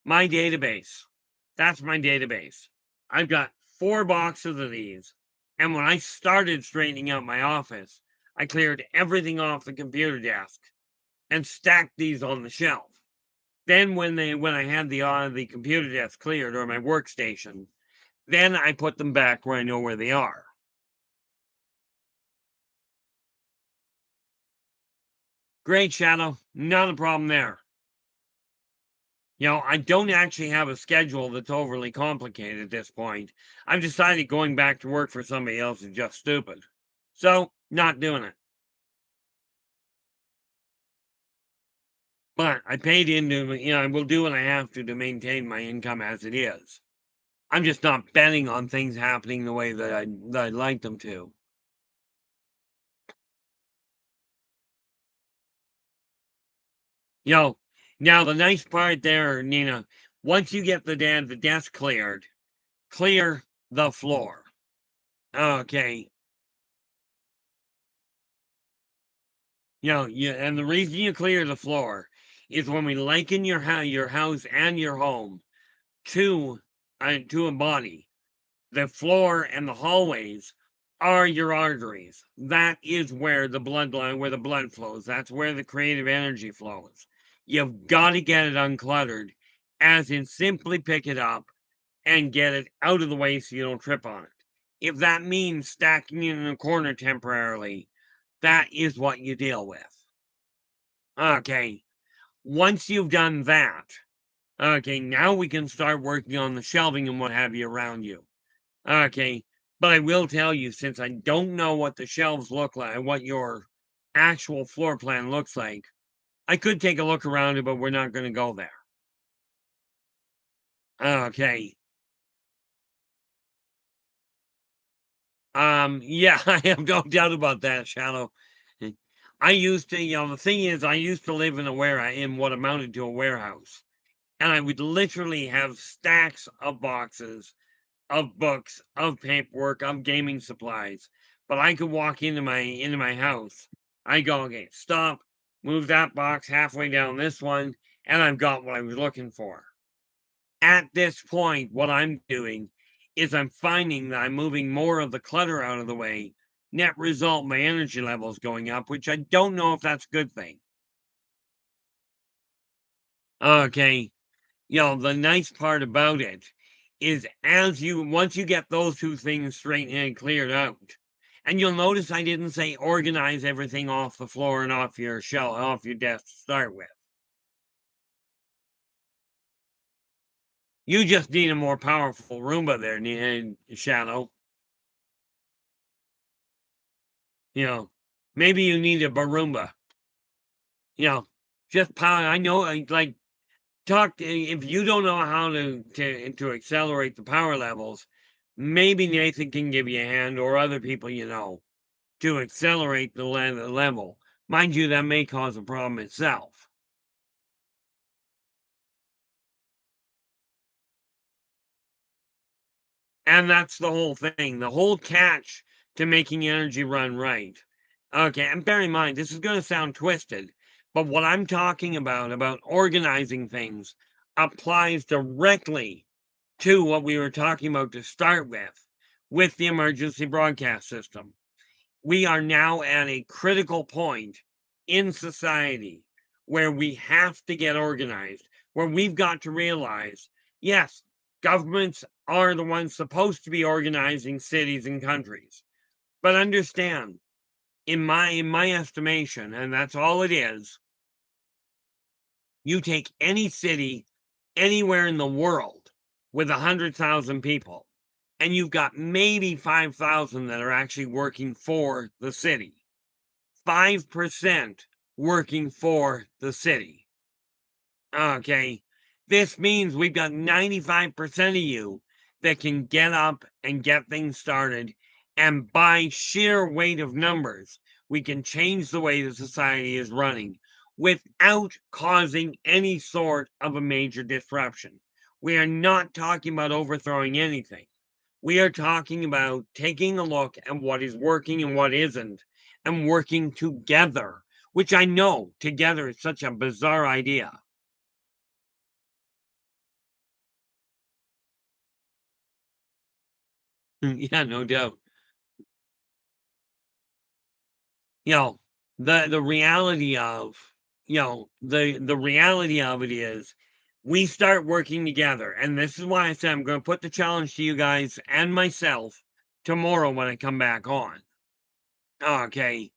my database, that's my database. I've got 4 boxes of these. And when I started straightening out my office, I cleared everything off the computer desk and stacked these on the shelf. Then when I had the computer desk cleared, or my workstation, then I put them back where I know where they are. Great, Shadow. Not a problem there. I don't actually have a schedule that's overly complicated at this point. I've decided going back to work for somebody else is just stupid. So, not doing it. But I paid into, I will do what I have to maintain my income as it is. I'm just not betting on things happening the way that I'd like them to. You know, Now the nice part there, Nina, once you get the desk cleared, clear the floor. Okay. And the reason you clear the floor is when we liken your house and your home to a body, the floor and the hallways are your arteries. That is where where the blood flows. That's where the creative energy flows. You've got to get it uncluttered, as in simply pick it up and get it out of the way so you don't trip on it. If that means stacking it in a corner temporarily, that is what you deal with. Okay. Once you've done that, okay, now we can start working on the shelving and what have you around you. Okay. But I will tell you, since I don't know what the shelves look like, what your actual floor plan looks like, I could take a look around it, but we're not going to go there. Okay. Yeah, I have no doubt about that, Shallow. I used to, the thing is, I used to live in what amounted to a warehouse. And I would literally have stacks of boxes of books, of paperwork, of gaming supplies. But I could walk into my house. I go, okay, stop, move that box halfway down this one, and I've got what I was looking for. At this point, what I'm doing is I'm finding that I'm moving more of the clutter out of the way. Net result, my energy levels going up, which I don't know if that's a good thing. Okay. The nice part about it is once you get those two things straightened and cleared out, and you'll notice I didn't say organize everything off the floor and off your shelf, off your desk to start with. You just need a more powerful Roomba there, Shadow. You know, maybe you need a Baroomba. You know, just power. I know, like if you don't know how to accelerate the power levels, maybe Nathan can give you a hand or other people to accelerate the level. Mind you, that may cause a problem itself. And that's the whole thing. The whole catch to making energy run right. Okay, and bear in mind, this is going to sound twisted, but what I'm talking about organizing things, applies directly to what we were talking about to start with the emergency broadcast system. We are now at a critical point in society where we have to get organized, where we've got to realize, yes, governments are the ones supposed to be organizing cities and countries. But understand, in my estimation, and that's all it is, you take any city anywhere in the world with 100,000 people, and you've got maybe 5,000 that are actually working for the city. 5% working for the city. Okay. This means we've got 95% of you that can get up and get things started. And by sheer weight of numbers, we can change the way the society is running without causing any sort of a major disruption. We are not talking about overthrowing anything. We are talking about taking a look at what is working and what isn't, and working together, which I know together is such a bizarre idea. Yeah, no doubt. You know, the reality of the reality of it is we start working together. And this is why I said I'm gonna put the challenge to you guys and myself tomorrow when I come back on. Okay.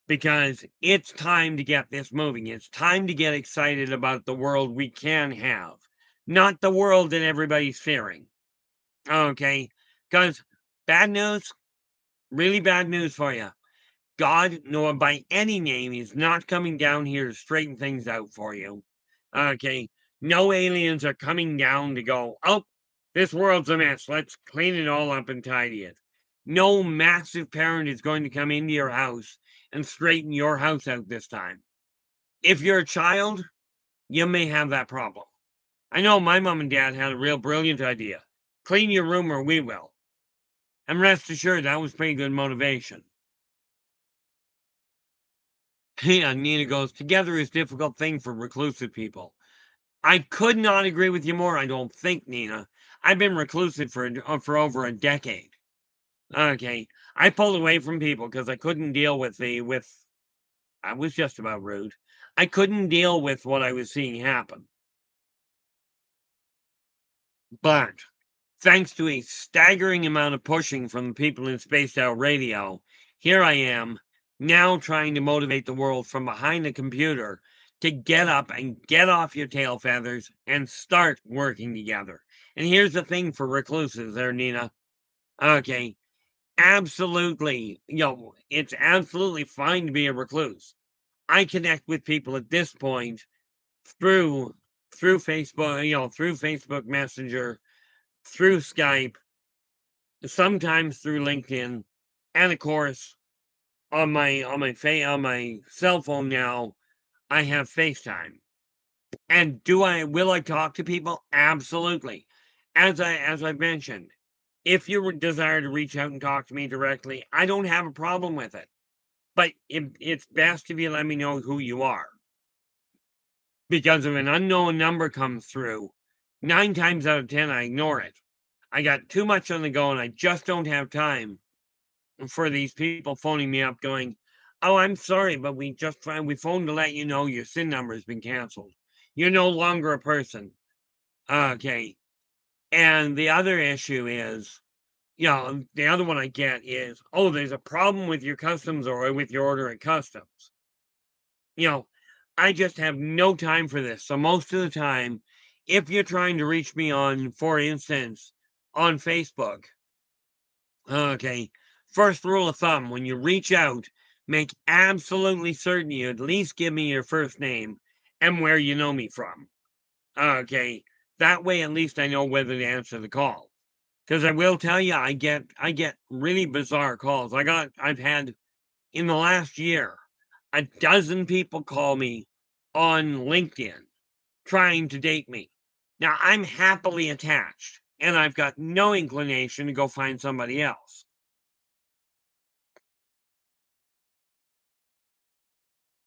Because it's time to get this moving. It's time to get excited about the world we can have, not the world that everybody's fearing. Okay? Because bad news, really bad news for you. God, nor by any name, is not coming down here to straighten things out for you. Okay? No aliens are coming down to go, oh, this world's a mess. Let's clean it all up and tidy it. No massive parent is going to come into your house and straighten your house out this time. If you're a child, you may have that problem. I know my mom and dad had a real brilliant idea. Clean your room or we will. And rest assured, that was pretty good motivation. Yeah, Nina goes, together is a difficult thing for reclusive people. I could not agree with you more, I don't think, Nina. I've been reclusive for over a decade. Okay. I pulled away from people because I couldn't deal with I was just about rude. I couldn't deal with what I was seeing happen. But thanks to a staggering amount of pushing from the people in Spaced Out Radio, here I am, now trying to motivate the world from behind the computer to get up and get off your tail feathers and start working together. And here's the thing for reclusives there, Nina. Okay, absolutely, it's absolutely fine to be a recluse. I connect with people at this point through through Facebook, through Facebook Messenger, through Skype, sometimes through LinkedIn, and of course on my cell phone now, I have FaceTime. And will I talk to people? Absolutely. As I mentioned, if you desire to reach out and talk to me directly, I don't have a problem with it. But it's best if you let me know who you are. Because if an unknown number comes through, 9 times out of 10, I ignore it. I got too much on the go, and I just don't have time for these people phoning me up going, "Oh, I'm sorry, but we phoned to let you know your SIN number has been canceled. You're no longer a person." Okay. And the other issue is, the other one I get is, "Oh, there's a problem with your customs or with your order at customs." You know, I just have no time for this. So most of the time, if you're trying to reach me on, for instance, on Facebook, okay, first rule of thumb, when you reach out, make absolutely certain you at least give me your first name and where you know me from. Okay, that way at least I know whether to answer the call. Because I will tell you, I get really bizarre calls. I've had in the last year a dozen people call me on LinkedIn trying to date me. Now I'm happily attached, and I've got no inclination to go find somebody else.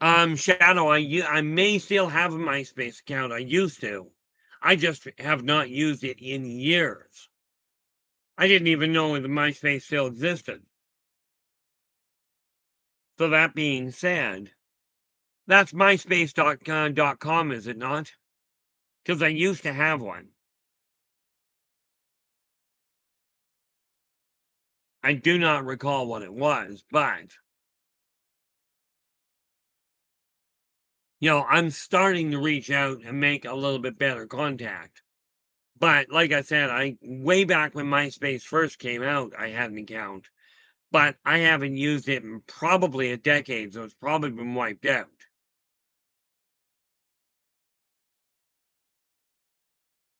Shadow, I may still have a MySpace account. I used to. I just have not used it in years. I didn't even know the MySpace still existed. So that being said, that's myspace.com, is it not? Because I used to have one. I do not recall what it was, but I'm starting to reach out and make a little bit better contact. But like I said, I way back when MySpace first came out, I had an account, but I haven't used it in probably a decade, so it's probably been wiped out.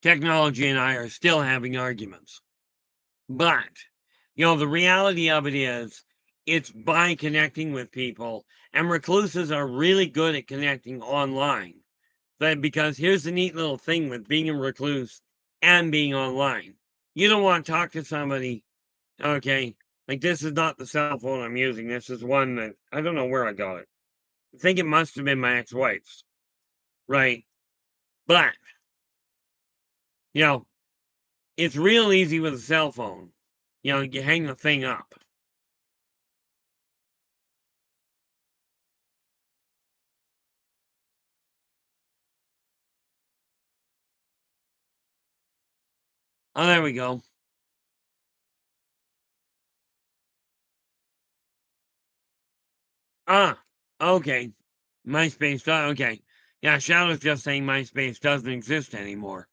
Technology and I are still having arguments. But, the reality of it is, it's by connecting with people, and recluses are really good at connecting online. But because here's the neat little thing with being a recluse and being online. You don't want to talk to somebody, okay? Like, this is not the cell phone I'm using. This is one that I don't know where I got it. I think it must have been my ex-wife's, right? But, you know, it's real easy with a cell phone. You hang the thing up. Oh, there we go. Ah, okay. MySpace does, okay. Yeah, Shadow's just saying MySpace doesn't exist anymore.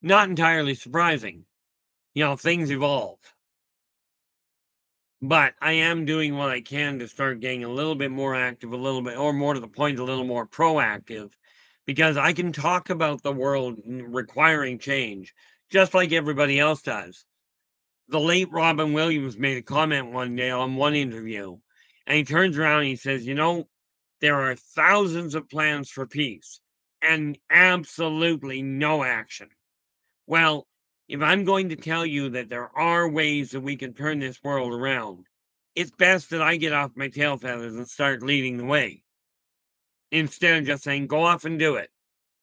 Not entirely surprising. Things evolve. But I am doing what I can to start getting a little bit more active, a little bit, or more to the point, a little more proactive, because I can talk about the world requiring change, just like everybody else does. The late Robin Williams made a comment one day on one interview, and he turns around and he says, there are thousands of plans for peace and absolutely no action. Well, if I'm going to tell you that there are ways that we can turn this world around, it's best that I get off my tail feathers and start leading the way instead of just saying, go off and do it.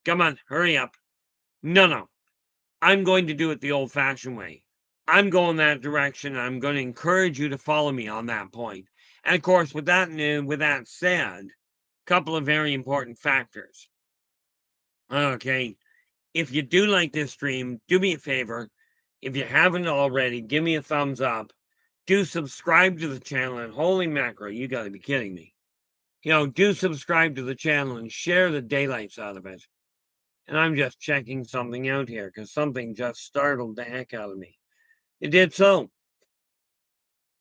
Come on, hurry up. No, no. I'm going to do it the old fashioned way. I'm going that direction. I'm going to encourage you to follow me on that point. And of course, with that said, a couple of very important factors. Okay, if you do like this stream, do me a favor. If you haven't already, give me a thumbs up. Do subscribe to the channel, and holy mackerel, you gotta be kidding me. Do subscribe to the channel and share the daylights out of it. And I'm just checking something out here because something just startled the heck out of me. It did so.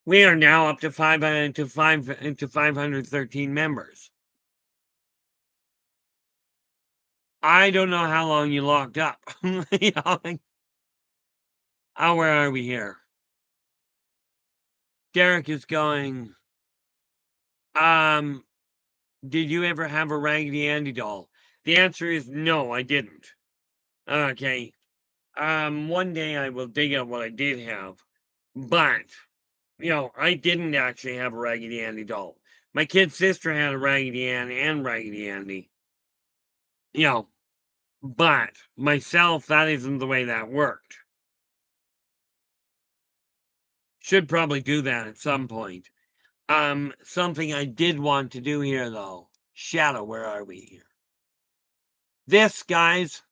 We are now up to 513 members. I don't know how long you locked up. Oh, where are we here? Derek is going, um, did you ever have a Raggedy Andy doll? The answer is no, I didn't. Okay. One day I will dig out what I did have, but, I didn't actually have a Raggedy Andy doll. My kid's sister had a Raggedy Ann and Raggedy Andy, you know, but myself, that isn't the way that worked. Should probably do that at some point. Something I did want to do here, though. Shadow, where are we here? This, guys,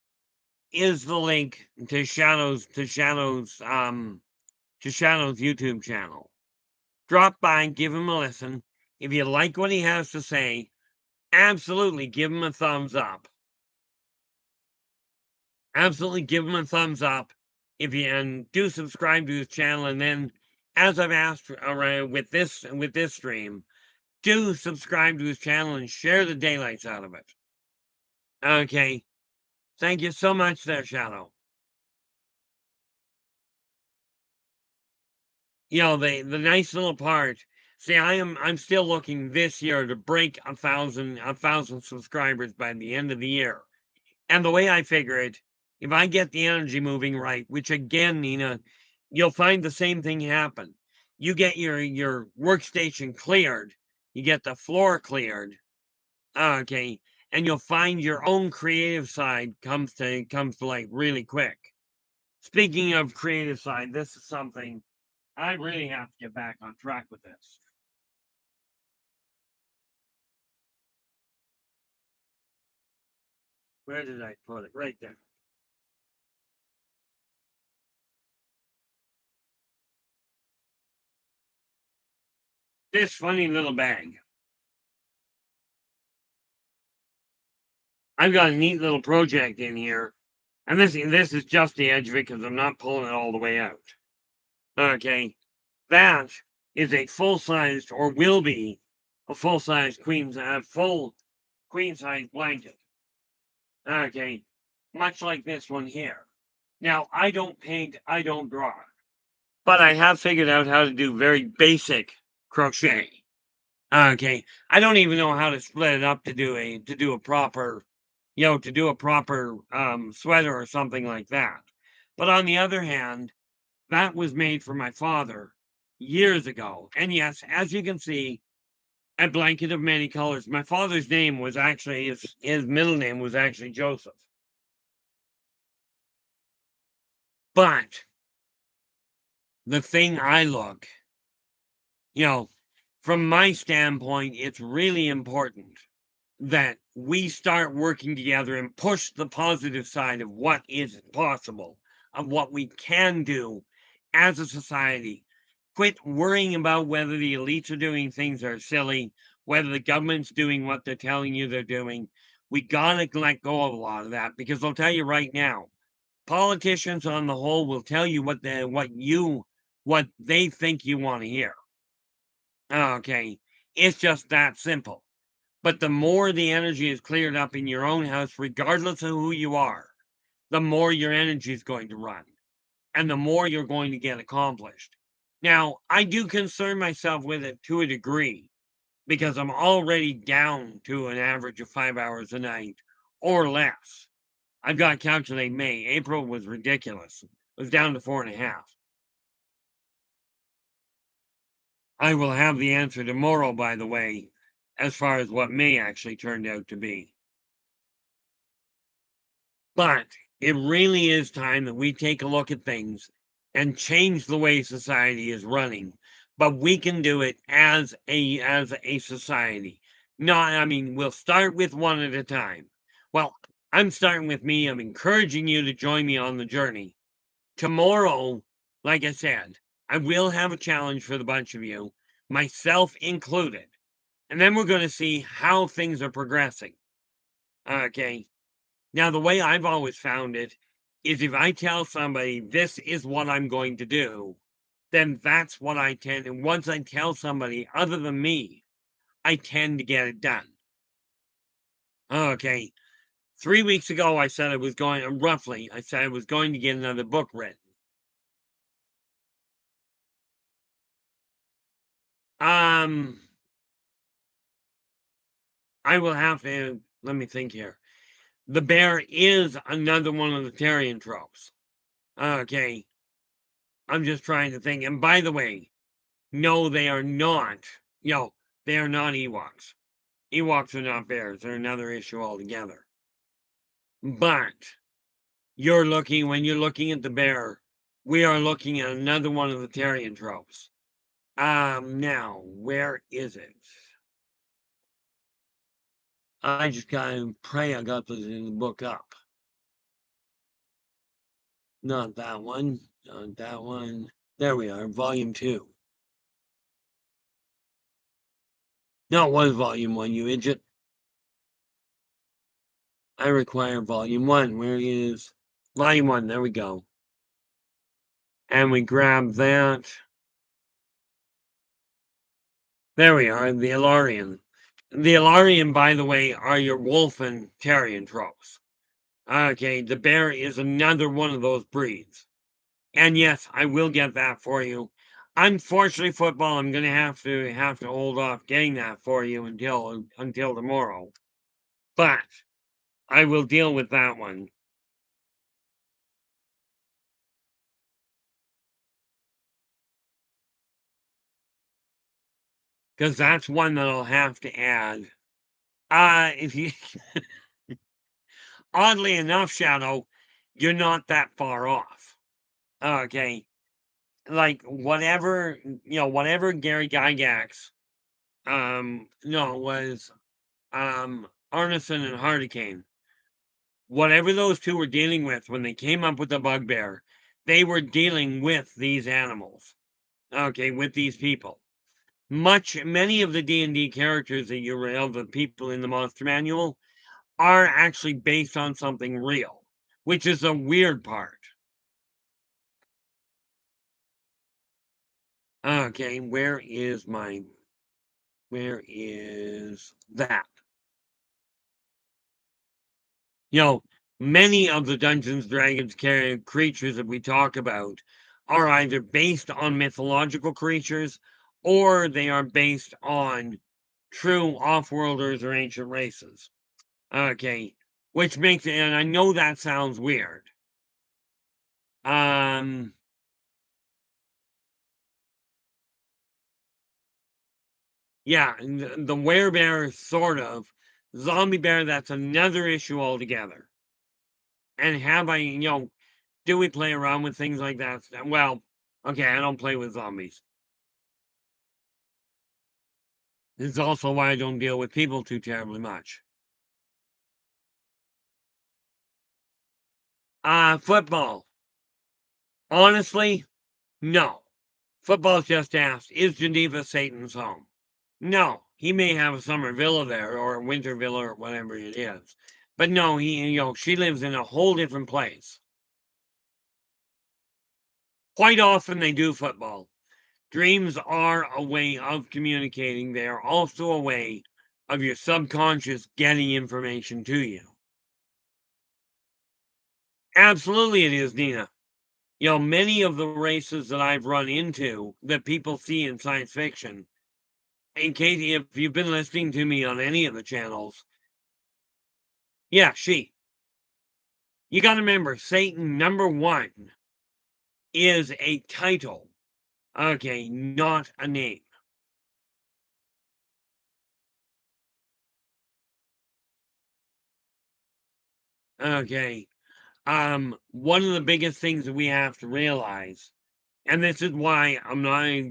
is the link to Shadow's YouTube channel. Drop by and give him a listen. If you like what he has to say, absolutely give him a thumbs up. Absolutely give him a thumbs up. And do subscribe to his channel, and then, as I've asked with this stream, do subscribe to his channel and share the daylights out of it. Okay. Thank you so much there, Shadow. The nice little part. See, I'm still looking this year to break 1,000 subscribers by the end of the year. And the way I figure it, if I get the energy moving right, which again, Nina, you'll find the same thing happen. You get your workstation cleared, you get the floor cleared, okay, and you'll find your own creative side comes to like really quick. Speaking of creative side, this is something I really have to get back on track with this. Where did I put it? Right there. This funny little bag. I've got a neat little project in here. And this is just the edge of it because I'm not pulling it all the way out. Okay. That is a full-sized, or will be, a full-size full queen-size blanket. Okay. Much like this one here. Now, I don't paint, I don't draw. But I have figured out how to do very basic crochet. Okay. I don't even know how to split it up to do a proper, sweater or something like that. But on the other hand, that was made for my father years ago. And yes, as you can see, a blanket of many colors. My father's name was actually his middle name was actually Joseph. But the thing I look, from my standpoint, it's really important that we start working together and push the positive side of what is possible, of what we can do as a society. Quit worrying about whether the elites are doing things that are silly, whether the government's doing what they're telling you they're doing. We gotta let go of a lot of that, because I'll tell you right now, politicians on the whole will tell you what they think you want to hear. Okay. It's just that simple. But the more the energy is cleared up in your own house, regardless of who you are, the more your energy is going to run and the more you're going to get accomplished. Now, I do concern myself with it to a degree because I'm already down to an average of 5 hours a night or less. I've got to calculate May. April was ridiculous. It was down to 4.5. I will have the answer tomorrow, by the way, as far as what May actually turned out to be. But it really is time that we take a look at things and change the way society is running. But we can do it as a society. We'll start with one at a time. Well, I'm starting with me. I'm encouraging you to join me on the journey. Tomorrow, like I said, I will have a challenge for the bunch of you, myself included. And then we're going to see how things are progressing. Okay. Now, the way I've always found it is if I tell somebody this is what I'm going to do, then that's what I tend. And once I tell somebody other than me, I tend to get it done. Okay. 3 weeks ago, I said I was going to get another book written. I will have to, let me think here. The bear is another one of the Tyrion tropes. Okay. I'm just trying to think. And by the way, no, they are not. They are not Ewoks. Ewoks are not bears. They're another issue altogether. But when you're looking at the bear, we are looking at another one of the Terrian tropes. Now, where is it? I just gotta pray I got this in the book up. Not that one. Not that one. There we are, volume 2. No, it was volume 1, you idiot. I require volume 1. Where is volume 1? There we go. And we grab that. There we are, the Ilarian. The Ilarian, by the way, are your wolf and Terrian tropes. Okay, the bear is another one of those breeds. And yes, I will get that for you. Unfortunately, football, I'm gonna have to hold off getting that for you until tomorrow. But I will deal with that one. Because that's one that I'll have to add. If you oddly enough, Shadow, you're not that far off. Okay. Like whatever Gary Gygax no, it was Arneson and Hardicane. Whatever those two were dealing with when they came up with the bugbear, they were dealing with these animals. Okay, with these people. Many of the D&D characters that you read, the people in the Monster Manual, are actually based on something real, which is a weird part. Okay, where is that? Many of the Dungeons Dragons creatures that we talk about are either based on mythological creatures or they are based on true off-worlders or ancient races. Okay, which makes it, and I know that sounds weird. Yeah, the werebear, sort of. Zombie bear, that's another issue altogether. And do we play around with things like that? Well, okay, I don't play with zombies. This is also why I don't deal with people too terribly much. Football. Honestly, no. Football's just asked, is Geneva Satan's home? No. He may have a summer villa there or a winter villa or whatever it is. But no, she lives in a whole different place. Quite often they do football. Dreams are a way of communicating. They are also a way of your subconscious getting information to you. Absolutely, it is, Nina. Many of the races that I've run into that people see in science fiction, and Katie, if you've been listening to me on any of the channels, yeah, she. You got to remember, Satan, number 1, is a title. Okay, not a name. Okay. One of the biggest things that we have to realize, and this is why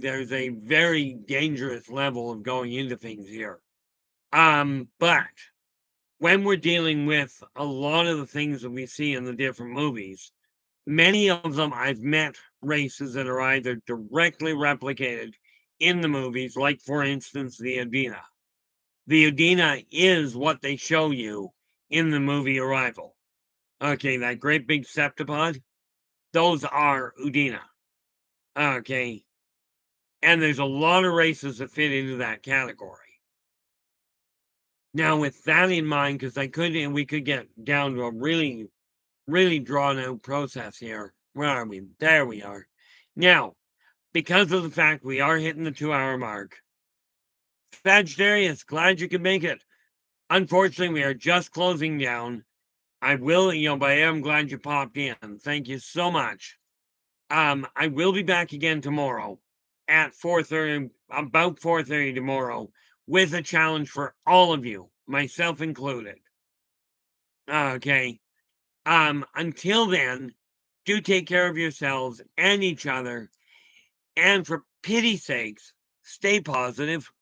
there's a very dangerous level of going into things here. But when we're dealing with a lot of the things that we see in the different movies, many of them I've met races that are either directly replicated in the movies, like for instance, the Udina. The Udina is what they show you in the movie Arrival. Okay, that great big septipod, those are Udina. Okay. And there's a lot of races that fit into that category. Now, with that in mind, because we could get down to a really, really drawn out process here. Where are we? There we are. Now, because of the fact we are hitting the 2-hour mark, Sagittarius, glad you could make it. Unfortunately, we are just closing down. I will, but I am glad you popped in. Thank you so much. I will be back again tomorrow at 4:30, about 4:30 tomorrow, with a challenge for all of you, myself included. Okay. Until then, do take care of yourselves and each other, and for pity's sakes, stay positive.